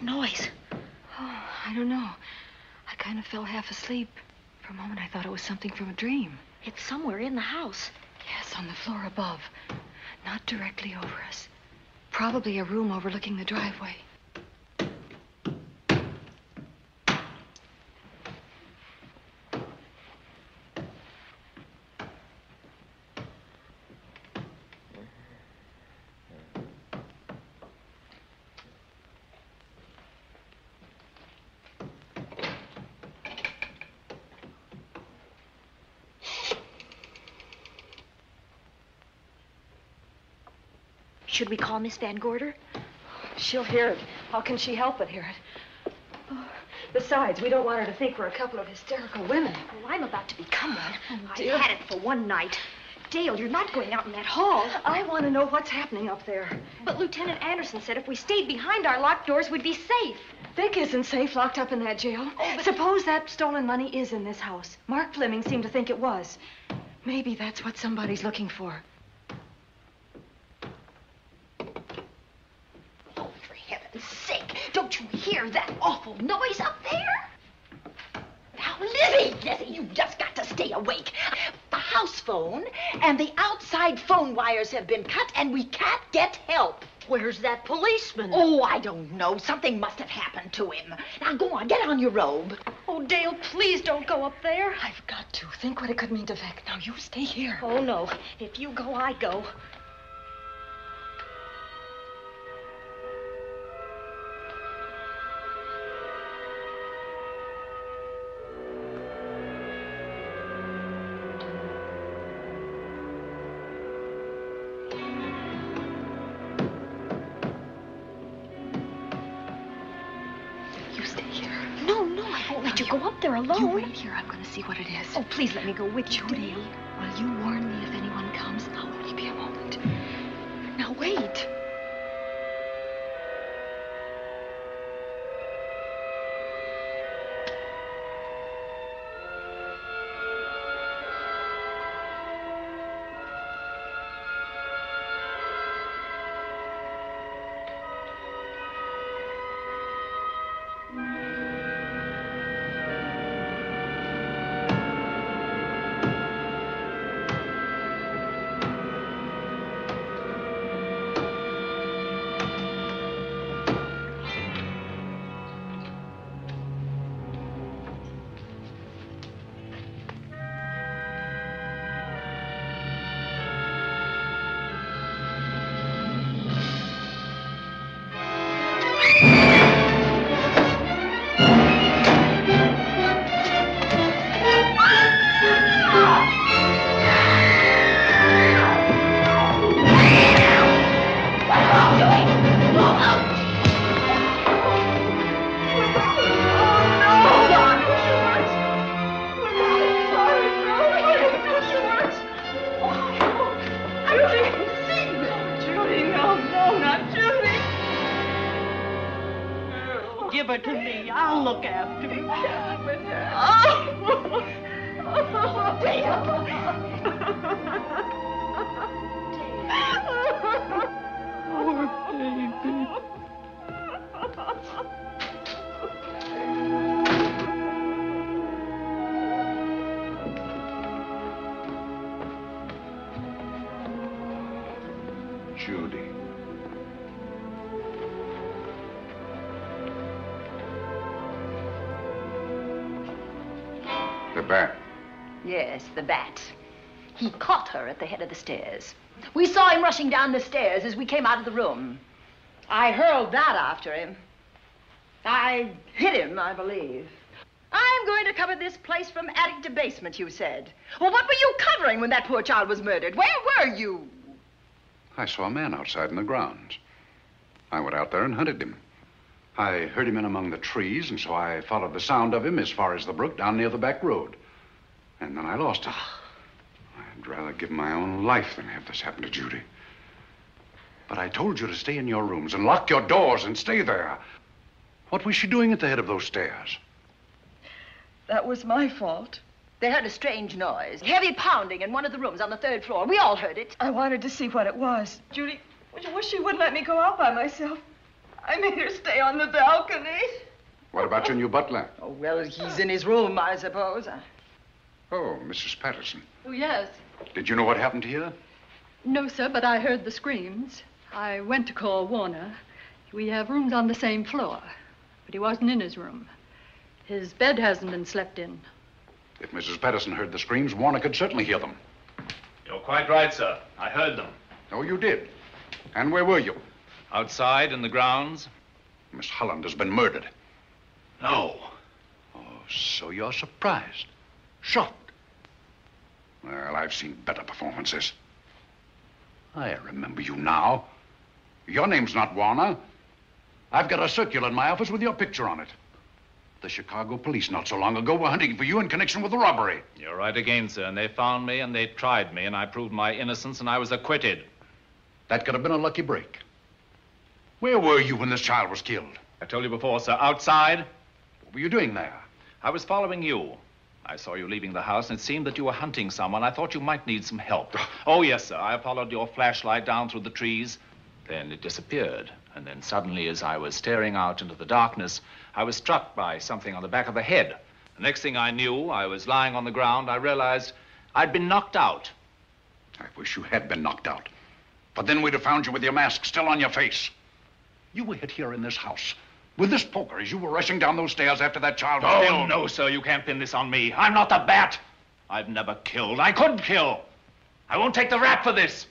noise? Oh, I don't know. I kind of fell half asleep. For a moment, I thought it was something from a dream. It's somewhere in the house. Yes, on the floor above. Not directly over us. Probably a room overlooking the driveway. Should we call Miss Van Gorder? She'll hear it. How can she help but hear it? Oh, besides, we don't want her to think we're a couple of hysterical women. Oh, I'm about to become one. Oh, I dear. had it for one night. Dale, you're not going out in that hall. I want to know what's happening up there. But Lieutenant Anderson said if we stayed behind our locked doors, we'd be safe. Vic isn't safe locked up in that jail. Suppose that stolen money is in this house. Mark Fleming seemed to think it was. Maybe that's what somebody's looking for. Sake, don't you hear that awful noise up there? Now, Lizzie, you've just got to stay awake. The house phone and the outside phone wires have been cut, and we can't get help. Where's that policeman? Oh, I don't know. Something must have happened to him. Now, go on, get on your robe. Oh, Dale, please don't go up there. I've got to. Think what it could mean to Vic. Now, you stay here. Oh, no. If you go, I go. Go up there alone. You wait here. I'm going to see what it is. Oh, please let me go with you, Judy, Dale. Will you warn me if anyone comes? I'll only be a moment. Now, wait. Give her to me. I'll look after you. Poor baby. Judy. The bat. Yes, the bat. He caught her at the head of the stairs. We saw him rushing down the stairs as we came out of the room. I hurled that after him. I hit him, I believe. I'm going to cover this place from attic to basement, you said. Well, what were you covering when that poor child was murdered? Where were you? I saw a man outside in the grounds. I went out there and hunted him. I heard him in among the trees, and so I followed the sound of him as far as the brook down near the back road. And then I lost him. I'd rather give my own life than have this happen to Judy. But I told you to stay in your rooms and lock your doors and stay there. What was she doing at the head of those stairs? That was my fault. They heard a strange noise. Heavy pounding in one of the rooms on the 3rd floor. We all heard it. I wanted to see what it was. Judy, I wish she wouldn't let me go out by myself. I made her stay on the balcony. What about your new butler? Oh, well, he's in his room, I suppose. Oh, Mrs. Patterson. Oh, yes. Did you know what happened here? No, sir, but I heard the screams. I went to call Warner. We have rooms on the same floor, but he wasn't in his room. His bed hasn't been slept in. If Mrs. Patterson heard the screams, Warner could certainly hear them. You're quite right, sir. I heard them. Oh, you did? And where were you? Outside in the grounds. Miss Holland has been murdered. No. Oh, so you're surprised. Shocked. Well, I've seen better performances. I remember you now. Your name's not Warner. I've got a circular in my office with your picture on it. The Chicago police not so long ago were hunting for you in connection with the robbery. You're right again, sir. And they found me and they tried me and I proved my innocence and I was acquitted. That could have been a lucky break. Where were you when this child was killed? I told you before, sir. Outside. What were you doing there? I was following you. I saw you leaving the house, and it seemed that you were hunting someone. I thought you might need some help. Oh, yes, sir. I followed your flashlight down through the trees. Then it disappeared. And then suddenly, as I was staring out into the darkness, I was struck by something on the back of the head. The next thing I knew, I was lying on the ground. I realized I'd been knocked out. I wish you had been knocked out. But then we'd have found you with your mask still on your face. You were hit here in this house with this poker as you were rushing down those stairs after that child was killed. Oh, no, sir. You can't pin this on me. I'm not the bat. I've never killed. I couldn't kill. I won't take the rap for this.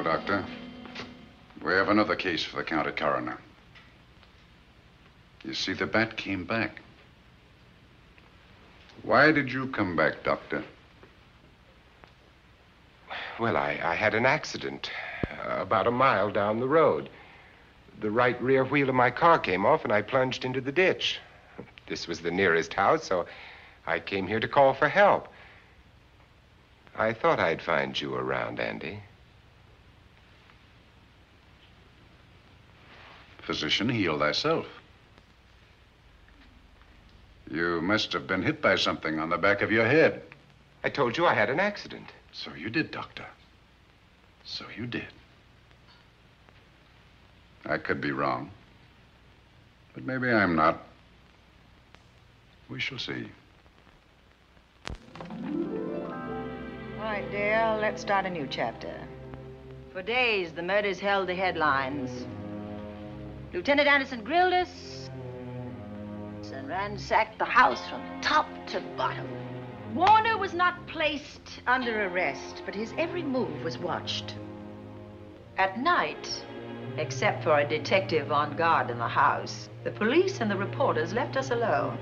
Doctor, we have another case for the county coroner. You see, the bat came back. Why did you come back, Doctor? Well, I had an accident about a mile down the road. The right rear wheel of my car came off, and I plunged into the ditch. This was the nearest house, so I came here to call for help. I thought I'd find you around, Andy. Physician, heal thyself. You must have been hit by something on the back of your head. I told you I had an accident. So you did, Doctor. So you did. I could be wrong. But maybe I'm not. We shall see. All right, dear, let's start a new chapter. For days, the murders held the headlines. Lieutenant Anderson grilled us and ransacked the house from top to bottom. Warner was not placed under arrest, but his every move was watched. At night, except for a detective on guard in the house, the police and the reporters left us alone.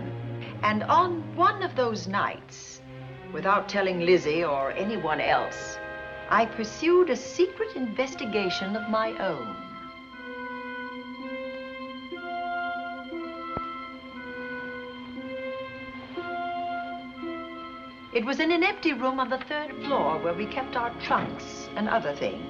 And on one of those nights, without telling Lizzie or anyone else, I pursued a secret investigation of my own. It was in an empty room on the 3rd floor where we kept our trunks and other things.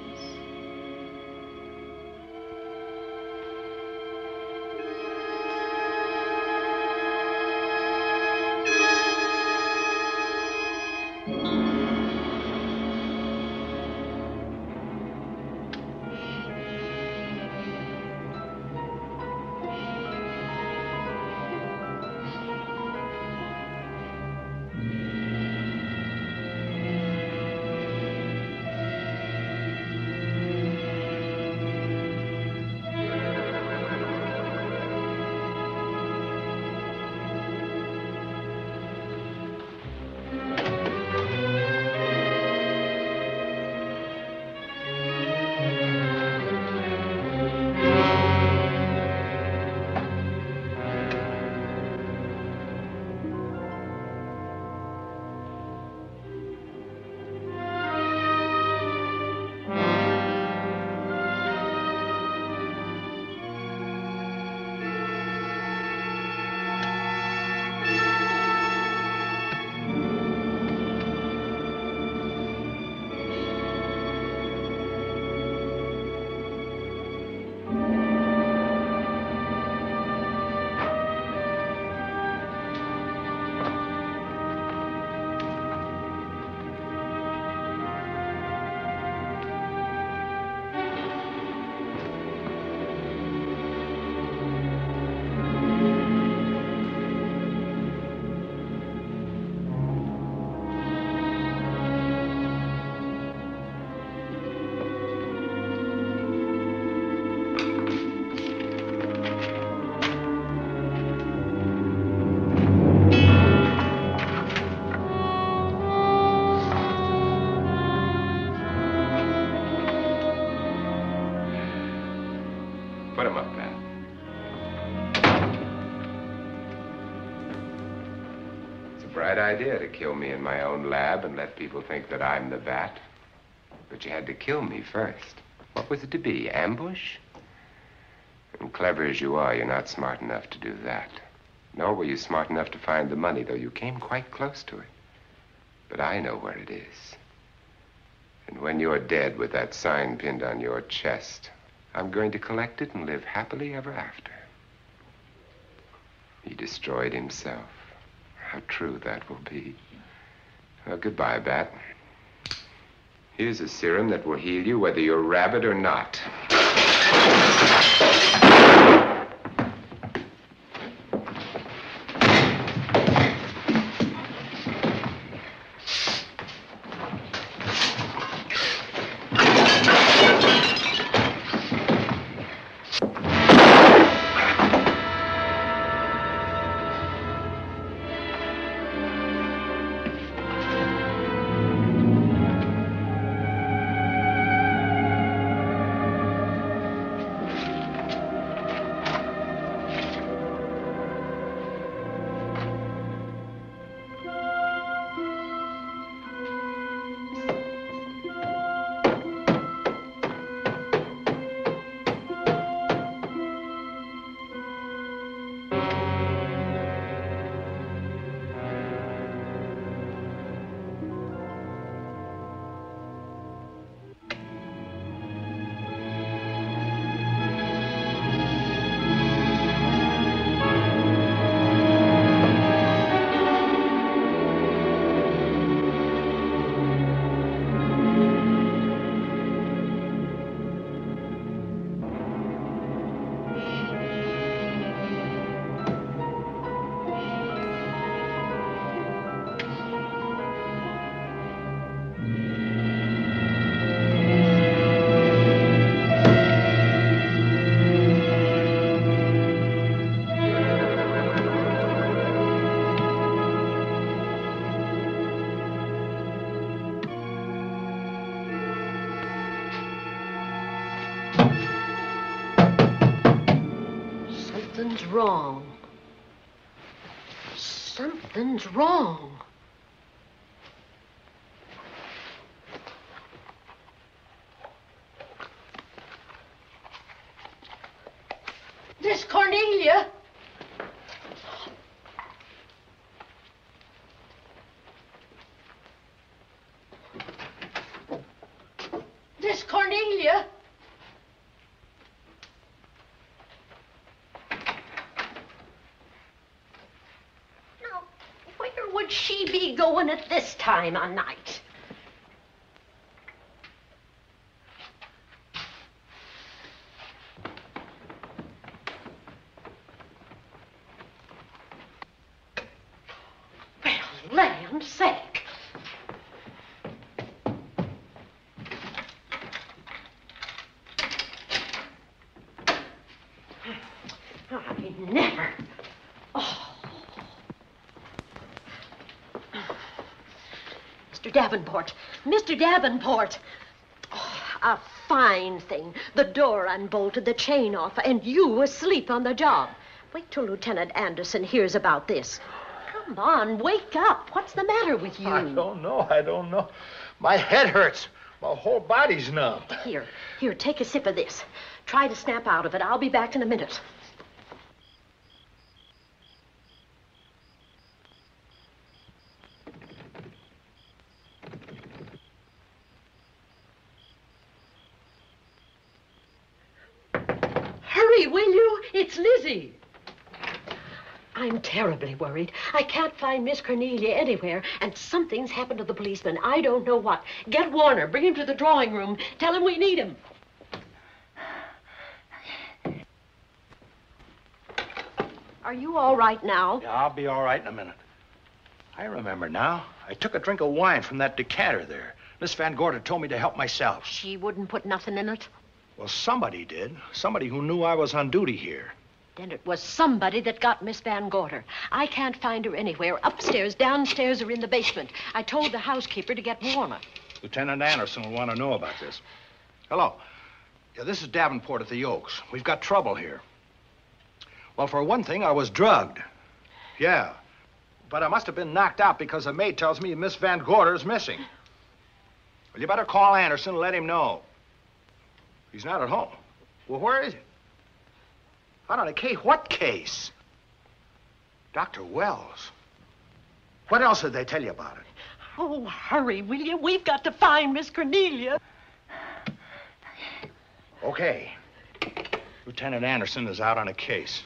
bright idea to kill me in my own lab and let people think that I'm the bat. But you had to kill me first. What was it to be, ambush? And clever as you are, you're not smart enough to do that. Nor were you smart enough to find the money, though you came quite close to it. But I know where it is. And when you're dead with that sign pinned on your chest, I'm going to collect it and live happily ever after. He destroyed himself. How true that will be. Well, goodbye, Bat. Here's a serum that will heal you whether you're rabid or not. Something's wrong. Something's wrong. Miss Cornelia. Miss Cornelia. Would she be going at this time of night? Well, land's sake. I never. Oh. Mr. Davenport. Mr. Davenport. Oh, a fine thing. The door unbolted, the chain off, and you asleep on the job. Wait till Lieutenant Anderson hears about this. Come on, wake up. What's the matter with you? I don't know. My head hurts. My whole body's numb. Here, take a sip of this. Try to snap out of it. I'll be back in a minute. Hurry, will you? It's Lizzie. I'm terribly worried. I can't find Miss Cornelia anywhere, and something's happened to the policeman. I don't know what. Get Warner. Bring him to the drawing room. Tell him we need him. Are you all right now? Yeah, I'll be all right in a minute. I remember now. I took a drink of wine from that decanter there. Miss Van Gorder told me to help myself. She wouldn't put nothing in it? Well, somebody did. Somebody who knew I was on duty here. Then it was somebody that got Miss Van Gorder. I can't find her anywhere. Upstairs, downstairs, or in the basement. I told the housekeeper to get Warner. Lieutenant Anderson will want to know about this. Hello. Yeah, this is Davenport at the Oaks. We've got trouble here. Well, for one thing, I was drugged. Yeah. But I must have been knocked out because the maid tells me Miss Van Gorder's missing. Well, you better call Anderson and let him know. He's not at home. Well, where is he? Out on a case? What case? Dr. Wells. What else did they tell you about it? Oh, hurry, will you? We've got to find Miss Cornelia. Okay. Lieutenant Anderson is out on a case.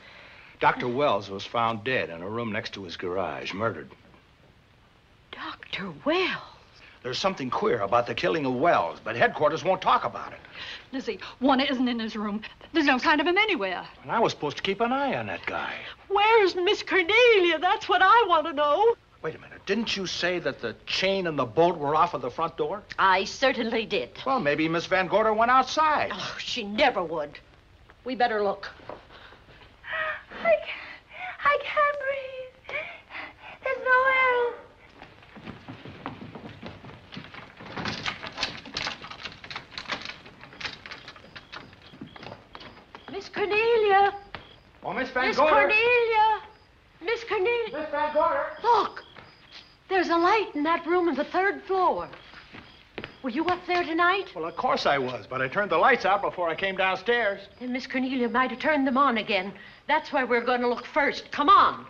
Dr. Wells was found dead in a room next to his garage, murdered. Dr. Wells? There's something queer about the killing of Wells, but headquarters won't talk about it. Lizzie, Warner isn't in his room. There's no sign of him anywhere. And I was supposed to keep an eye on that guy. Where's Miss Cornelia? That's what I want to know. Wait a minute. Didn't you say that the chain and the bolt were off of the front door? I certainly did. Well, maybe Miss Van Gorder went outside. Oh, she never would. We better look. I can't breathe. There's no air. Miss Cornelia. Oh, Miss Van Miss Gorder. Cornelia. Miss Cornelia. Miss Van Gorder. Look. There's a light in that room on the 3rd floor. Were you up there tonight? Well, of course I was, but I turned the lights out before I came downstairs. Then Miss Cornelia might have turned them on again. That's where we're going to look first. Come on.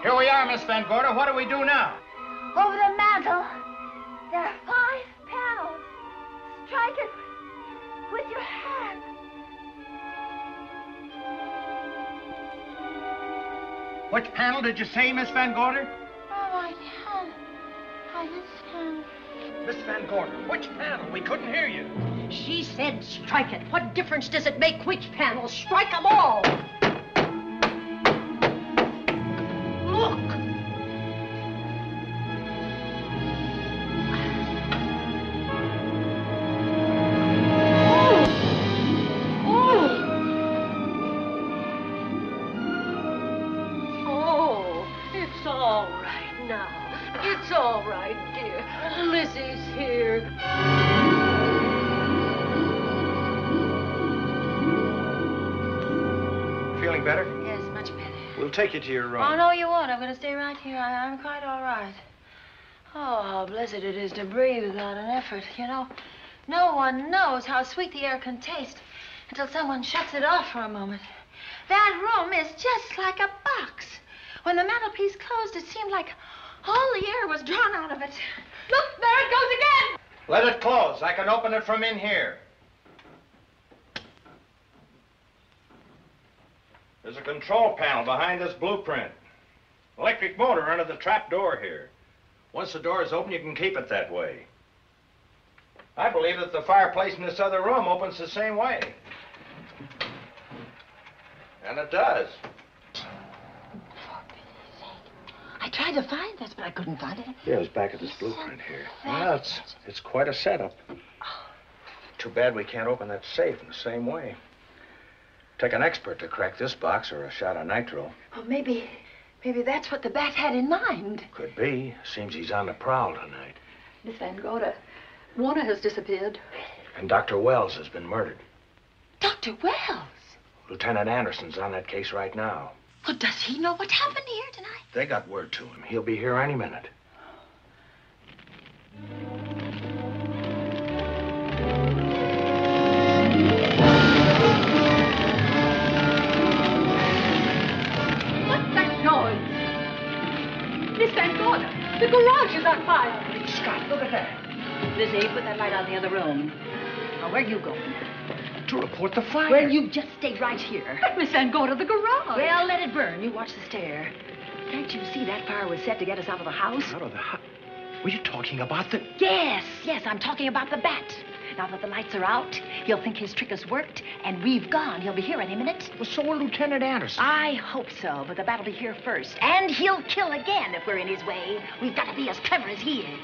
Here we are, Miss Van Gorder. What do we do now? Over the mantel, there are 5 panels. Strike it with your hand. Which panel did you say, Miss Van Gorder? Oh, I can't. I just can't. Miss Van Gorder, which panel? We couldn't hear you. She said strike it. What difference does it make which panel? Strike them all. Look. Oh, it's all right now. It's all right, dear. Lizzie's here. Feeling better? Yes, much better. We'll take you to your room. Oh, no, you won't. I'm going to stay right here. I'm quite all right. Oh, how blessed it is to breathe without an effort. You know, no one knows how sweet the air can taste until someone shuts it off for a moment. That room is just like a box. When the mantelpiece closed, it seemed like all the air was drawn out of it. Look, there it goes again. Let it close. I can open it from in here. There's a control panel behind this blueprint. Electric motor under the trap door here. Once the door is open, you can keep it that way. I believe that the fireplace in this other room opens the same way. And it does. I tried to find this, but I couldn't find it. Yeah, it's back at this blueprint here. Well, it's quite a setup. Too bad we can't open that safe in the same way. Take an expert to crack this box or a shot of nitro. Well, maybe that's what the bat had in mind. Could be. Seems he's on the prowl tonight. Miss Van Gorder, Warner has disappeared. And Dr. Wells has been murdered. Dr. Wells? Lieutenant Anderson's on that case right now. Well, does he know what happened here tonight? They got word to him. He'll be here any minute. What's that noise? Miss Van Gorder, the garage is on fire. Scott, look at that. Lizzie, put that light out in the other room. Now, where are you going? To report the fire. Well, you just stay right here. But Miss Van Gorder, the garage. Well, let it burn. You watch the stair. Can't you see that fire was set to get us out of the house? Out of the house? Were you talking about the... Yes, I'm talking about the bat. Now that the lights are out, he'll think his trick has worked, and we've gone. He'll be here any minute. Well, so will Lieutenant Anderson. I hope so, but the bat will be here first. And he'll kill again if we're in his way. We've got to be as clever as he is.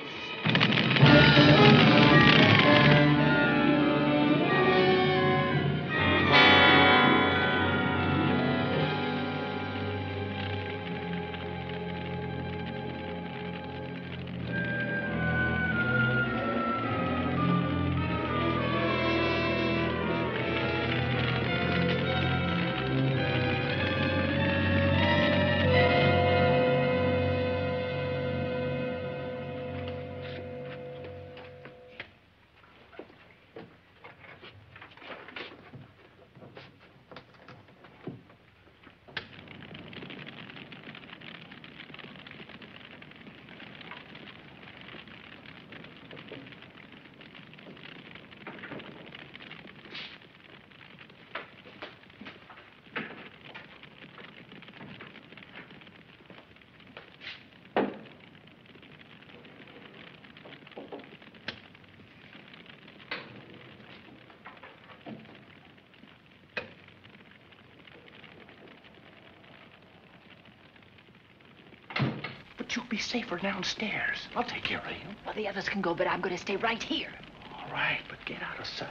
But you'll be safer downstairs. I'll take care of you. Well, the others can go, but I'm going to stay right here. All right, but get out of sight.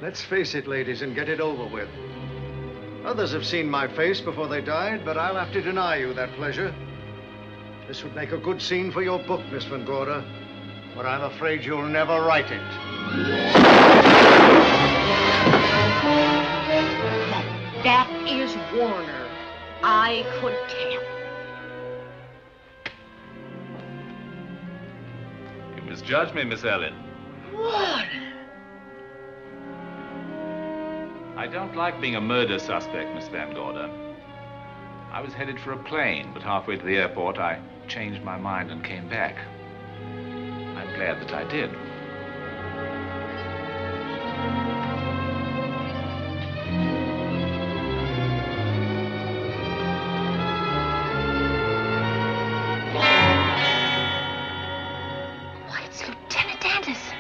Let's face it, ladies, and get it over with. Others have seen my face before they died, but I'll have to deny you that pleasure. This would make a good scene for your book, Miss Van Gorder, but I'm afraid you'll never write it. That is Warner. I could tell. You misjudged me, Miss Ellen. Warner! I don't like being a murder suspect, Miss Van Gorder. I was headed for a plane, but halfway to the airport, I changed my mind and came back. I'm glad that I did. Why, it's Lieutenant Anderson.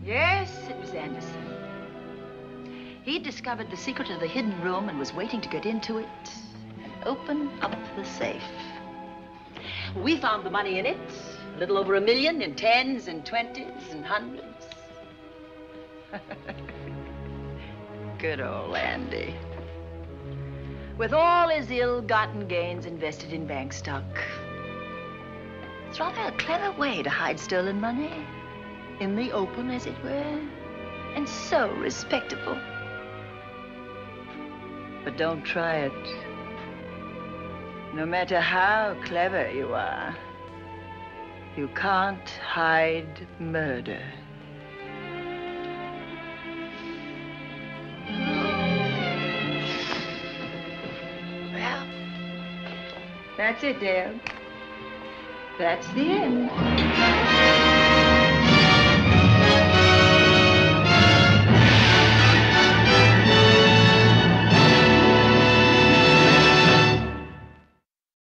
Yes, it was Anderson. He'd discovered the secret of the hidden room and was waiting to get into it and open up the safe. We found the money in it, a little over $1 million in tens and twenties and hundreds. Good old Andy. With all his ill-gotten gains invested in bank stock. It's rather a clever way to hide stolen money. In the open, as it were, and so respectable. But don't try it. No matter how clever you are, you can't hide murder. Well, that's it, Dale. That's the end.